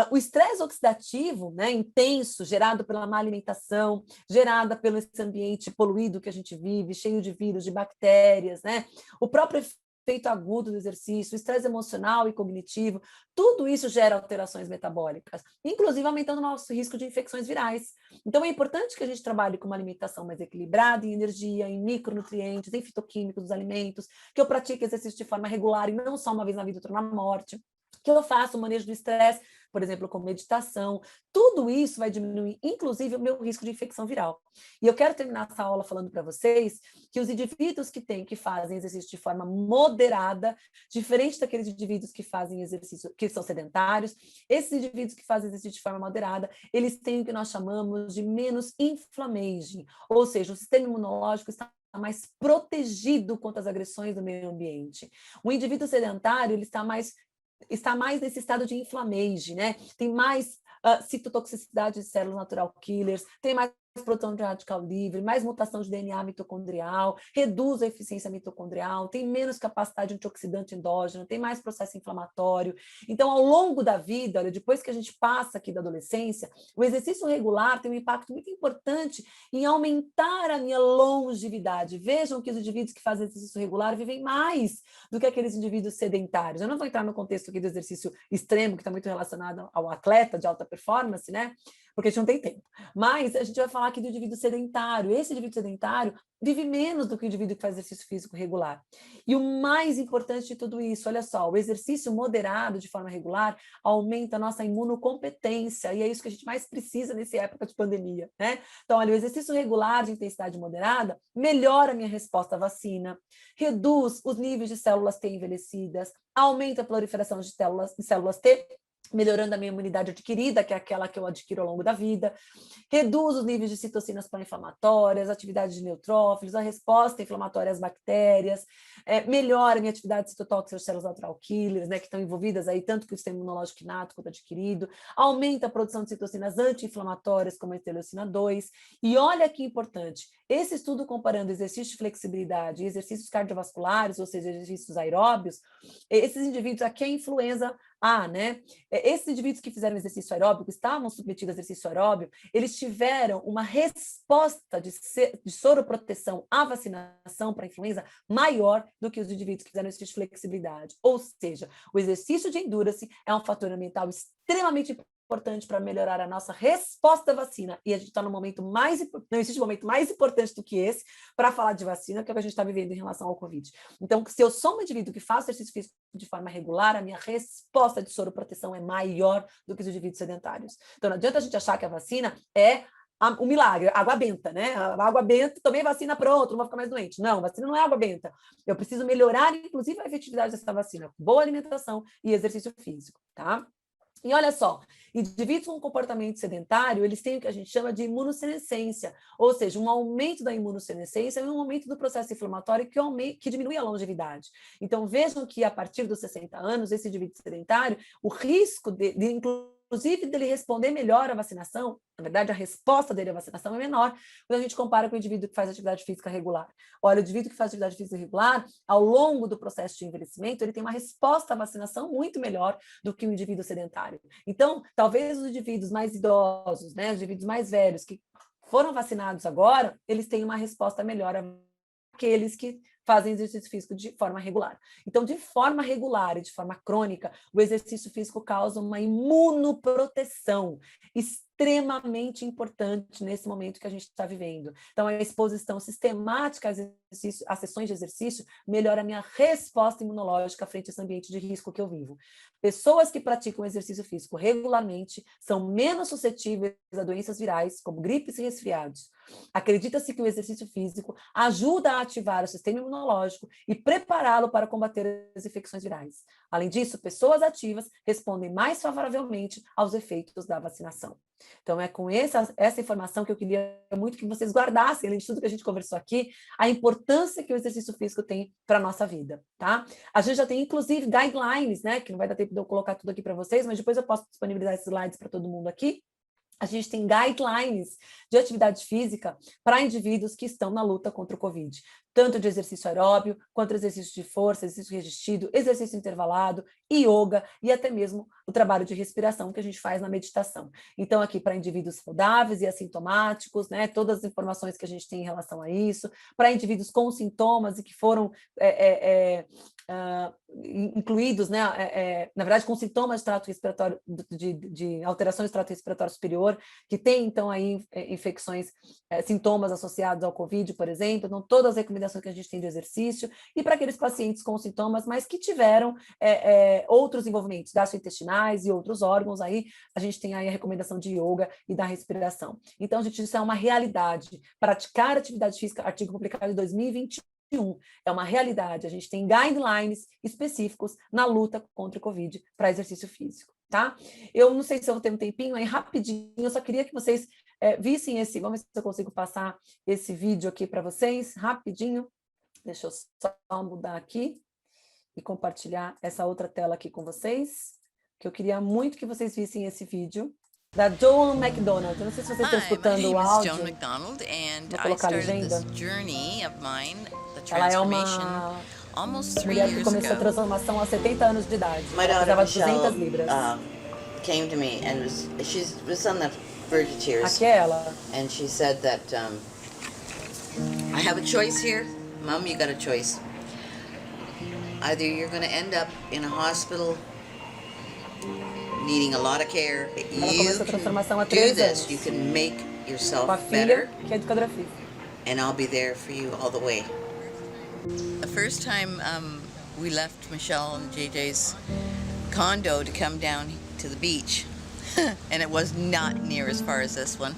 O estresse oxidativo, né, intenso, gerado pela má alimentação, gerada pelo esse ambiente poluído que a gente vive, cheio de vírus, de bactérias, né? O próprio efeito agudo do exercício, o estresse emocional e cognitivo, tudo isso gera alterações metabólicas, inclusive aumentando o nosso risco de infecções virais. Então, é importante que a gente trabalhe com uma alimentação mais equilibrada em energia, em micronutrientes, em fitoquímicos dos alimentos, que eu pratique exercício de forma regular e não só uma vez na vida, outra na morte, que eu faça o manejo do estresse, por exemplo, com meditação. Tudo isso vai diminuir, inclusive, o meu risco de infecção viral. E eu quero terminar essa aula falando para vocês que os indivíduos que fazem exercício de forma moderada, diferente daqueles indivíduos que fazem exercício, que são sedentários, esses indivíduos que fazem exercício de forma moderada, eles têm o que nós chamamos de menos inflammation, ou seja, o sistema imunológico está mais protegido contra as agressões do meio ambiente. O indivíduo sedentário, ele está mais nesse estado de inflammation, né? Tem mais citotoxicidade de células natural killers, tem mais produção de radical livre, mais mutação de DNA mitocondrial, reduz a eficiência mitocondrial, tem menos capacidade antioxidante endógena, tem mais processo inflamatório. Então, ao longo da vida, olha, depois que a gente passa aqui da adolescência, o exercício regular tem um impacto muito importante em aumentar a minha longevidade. Vejam que os indivíduos que fazem exercício regular vivem mais do que aqueles indivíduos sedentários. Eu não vou entrar no contexto aqui do exercício extremo, que está muito relacionado ao atleta de alta performance, né? Porque a gente não tem tempo. Mas a gente vai falar aqui do indivíduo sedentário. Esse indivíduo sedentário vive menos do que o indivíduo que faz exercício físico regular. E o mais importante de tudo isso, olha só, o exercício moderado de forma regular aumenta a nossa imunocompetência, e é isso que a gente mais precisa nessa época de pandemia, né? Então, olha, o exercício regular de intensidade moderada melhora a minha resposta à vacina, reduz os níveis de células T envelhecidas, aumenta a proliferação de células T, melhorando a minha imunidade adquirida, que é aquela que eu adquiro ao longo da vida, reduz os níveis de citocinas pró-inflamatórias, atividade de neutrófilos, a resposta inflamatória às bactérias, melhora a minha atividade citotóxica das células natural killers, né, que estão envolvidas aí tanto com o sistema imunológico inato quanto adquirido, aumenta a produção de citocinas anti-inflamatórias, como a interleucina 2, e olha que importante, esse estudo comparando exercícios de flexibilidade e exercícios cardiovasculares, ou seja, exercícios aeróbios, esses indivíduos, aqui é a influenza A, né? Esses indivíduos que fizeram exercício aeróbico, estavam submetidos a exercício aeróbio, eles tiveram uma resposta de soroproteção à vacinação para a influenza maior do que os indivíduos que fizeram exercício de flexibilidade. Ou seja, o exercício de endurance é um fator ambiental extremamente importante para melhorar a nossa resposta à vacina. E a gente está no momento não existe momento mais importante do que esse para falar de vacina, que é o que a gente está vivendo em relação ao Covid. Então, se eu sou um indivíduo que faz exercício físico de forma regular, a minha resposta de soroproteção é maior do que os indivíduos sedentários. Então, não adianta a gente achar que a vacina é o milagre, água benta, né? A água benta, tomei vacina, pronto, não vou ficar mais doente. Não, vacina não é água benta. Eu preciso melhorar, inclusive, a efetividade dessa vacina, boa alimentação e exercício físico, tá? E olha só, indivíduos com comportamento sedentário, eles têm o que a gente chama de imunossenescência, ou seja, um aumento da imunossenescência e um aumento do processo inflamatório que diminui a longevidade. Então, vejam que a partir dos 60 anos, esse indivíduo sedentário, o risco inclusive dele responder melhor à vacinação, na verdade, a resposta dele à vacinação é menor quando a gente compara com o indivíduo que faz atividade física regular. Olha, o indivíduo que faz atividade física regular, ao longo do processo de envelhecimento, ele tem uma resposta à vacinação muito melhor do que o indivíduo sedentário. Então, talvez os indivíduos mais idosos, né, os indivíduos mais velhos que foram vacinados agora, eles têm uma resposta melhor àqueles que fazem exercício físico de forma regular. Então, de forma regular e de forma crônica, o exercício físico causa uma imunoproteção extremamente importante nesse momento que a gente está vivendo. Então, a exposição sistemática a sessões de exercício melhora a minha resposta imunológica frente a esse ambiente de risco que eu vivo. Pessoas que praticam exercício físico regularmente são menos suscetíveis a doenças virais, como gripes e resfriados. Acredita-se que o exercício físico ajuda a ativar o sistema imunológico e prepará-lo para combater as infecções virais. Além disso, pessoas ativas respondem mais favoravelmente aos efeitos da vacinação. Então, é com essa informação que eu queria muito que vocês guardassem, além de tudo que a gente conversou aqui, a importância que o exercício físico tem para a nossa vida, tá? A gente já tem, inclusive, guidelines, né? Que não vai dar tempo de eu colocar tudo aqui para vocês, mas depois eu posso disponibilizar esses slides para todo mundo aqui. A gente tem guidelines de atividade física para indivíduos que estão na luta contra o Covid, tanto de exercício aeróbio, quanto exercício de força, exercício resistido, exercício intervalado, yoga e até mesmo o trabalho de respiração que a gente faz na meditação. Então, aqui para indivíduos saudáveis e assintomáticos, né, todas as informações que a gente tem em relação a isso, para indivíduos com sintomas e que foram incluídos, né, na verdade, com sintomas de trato respiratório, de alterações do trato respiratório superior, que tem, então, aí infecções, sintomas associados ao Covid, por exemplo, então, todas as recomendações que a gente tem de exercício, e para aqueles pacientes com sintomas, mas que tiveram outros envolvimentos gastrointestinais e outros órgãos, aí a gente tem aí a recomendação de yoga e da respiração. Então, gente, isso é uma realidade. Praticar atividade física, artigo publicado em 2021, é uma realidade. A gente tem guidelines específicos na luta contra o Covid para exercício físico, tá? Eu não sei se eu vou ter um tempinho aí, rapidinho, eu só queria que vocês vissem esse, vamos ver se eu consigo passar esse vídeo aqui para vocês, rapidinho. Deixa eu só mudar aqui e compartilhar essa outra tela aqui com vocês, que eu queria muito que vocês vissem esse vídeo da Joan McDonald. Eu não sei se vocês estão escutando o áudio. Vou colocar a legenda. Ela é uma mulher que começou a transformação aos 70 anos de idade. Ela pesava 200 libras. Came to me and she was on the verge of tears. Aqui é ela. And she said that I have a choice here. Mom, you got a choice. Either you're going to end up in a hospital needing a lot of care. You can do this. You can make yourself better. Que é educadora física. And I'll be there for you all the way. The first time we left Michelle and JJ's condo to come down to the beach, and it was not near as far as this one.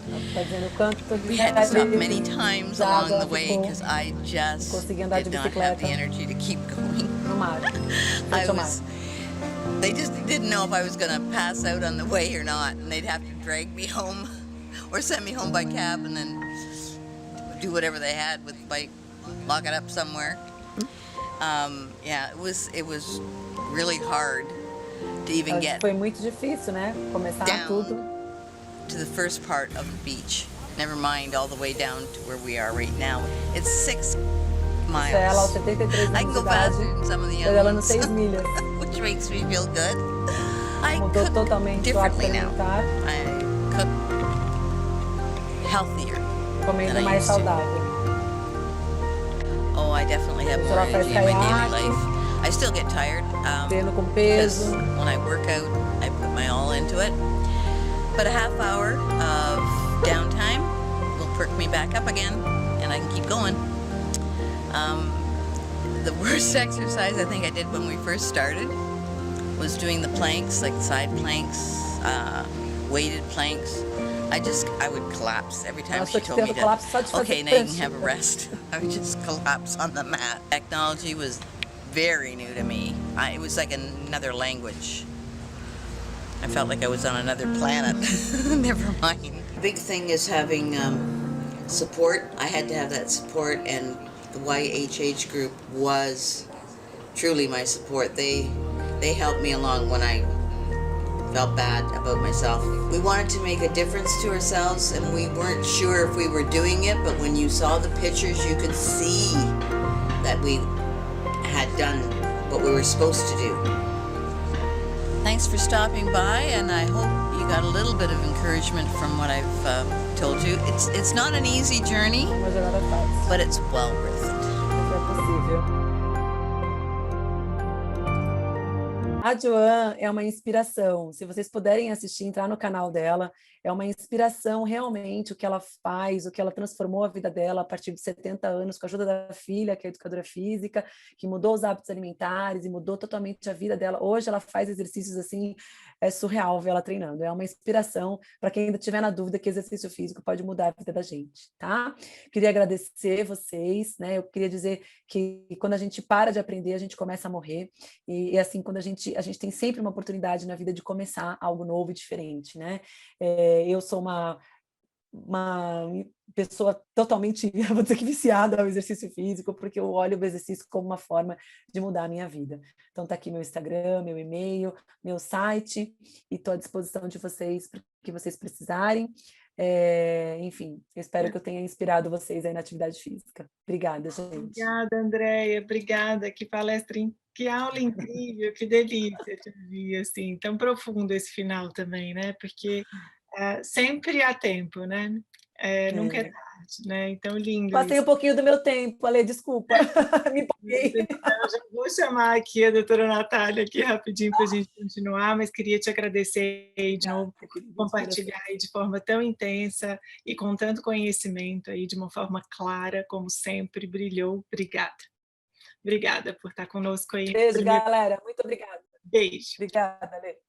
We had to stop many times along the way because I just did not have the energy to keep going. They just didn't know if I was going to pass out on the way or not, and they'd have to drag me home or send me home by cab and then do whatever they had with the bike, lock it up somewhere. Yeah, it was really hard to even get Foi muito difícil, né? Começar tudo. To the first part of the beach. Never mind all the way down to where we are right now. It's 6 miles. Ela aos 73 I can go faster than some of the other ela ones, 6 milhas. which makes me feel good. I Mudou cook totalmente differently now. alimentar. I cook healthier. Comendo mais saudável. Oh, I definitely have more energy in my daily life. I still get tired Treino com because peso. when I work out, I put my all into it. But a half hour of downtime will perk me back up again, and I can keep going. The worst exercise I think I did when we first started was doing the planks, like side planks, weighted planks. I would collapse every time she told me to, okay, now you can have a rest. I would just collapse on the mat. Technology was very new to me. It was like another language. I felt like I was on another planet. Never mind. The big thing is having support. I had to have that support, and the YHH group was truly my support. They helped me along when I felt bad about myself. We wanted to make a difference to ourselves, and we weren't sure if we were doing it, but when you saw the pictures, you could see that we had done what we were supposed to do. Thanks for stopping by, and I hope you got a little bit of encouragement from what I've told you. It's not an easy journey, but it's well worth it. A Joan é uma inspiração. Se vocês puderem assistir, entrar no canal dela, é uma inspiração realmente o que ela faz, o que ela transformou a vida dela a partir de 70 anos, com a ajuda da filha, que é educadora física, que mudou os hábitos alimentares e mudou totalmente a vida dela. Hoje ela faz exercícios assim, é surreal ver ela treinando. É uma inspiração para quem ainda tiver na dúvida que exercício físico pode mudar a vida da gente, tá? Queria agradecer vocês, né? Eu queria dizer que quando a gente para de aprender, a gente começa a morrer. E assim, quando a gente tem sempre uma oportunidade na vida de começar algo novo e diferente, né? Eu sou uma pessoa totalmente, vou dizer que viciada ao exercício físico, porque eu olho o exercício como uma forma de mudar a minha vida. Então tá aqui meu Instagram, meu e-mail, meu site, e estou à disposição de vocês para o que vocês precisarem. Enfim, eu espero que eu tenha inspirado vocês aí na atividade física. Obrigada, gente. Obrigada, Andréia, obrigada, que palestra, que aula incrível, que delícia te ouvir, assim, tão profundo esse final também, né, porque sempre há tempo, né, nunca é tarde, né, então lindo Passei isso. um pouquinho do meu tempo, Ale, desculpa, me empolguei. Eu já vou chamar aqui a doutora Natália aqui rapidinho para a gente continuar, mas queria te agradecer aí de novo por compartilhar aí de forma tão intensa e com tanto conhecimento aí, de uma forma clara, como sempre, brilhou. Obrigada. Obrigada por estar conosco aí. Beijo, galera. Muito obrigada. Beijo. Obrigada, Ale.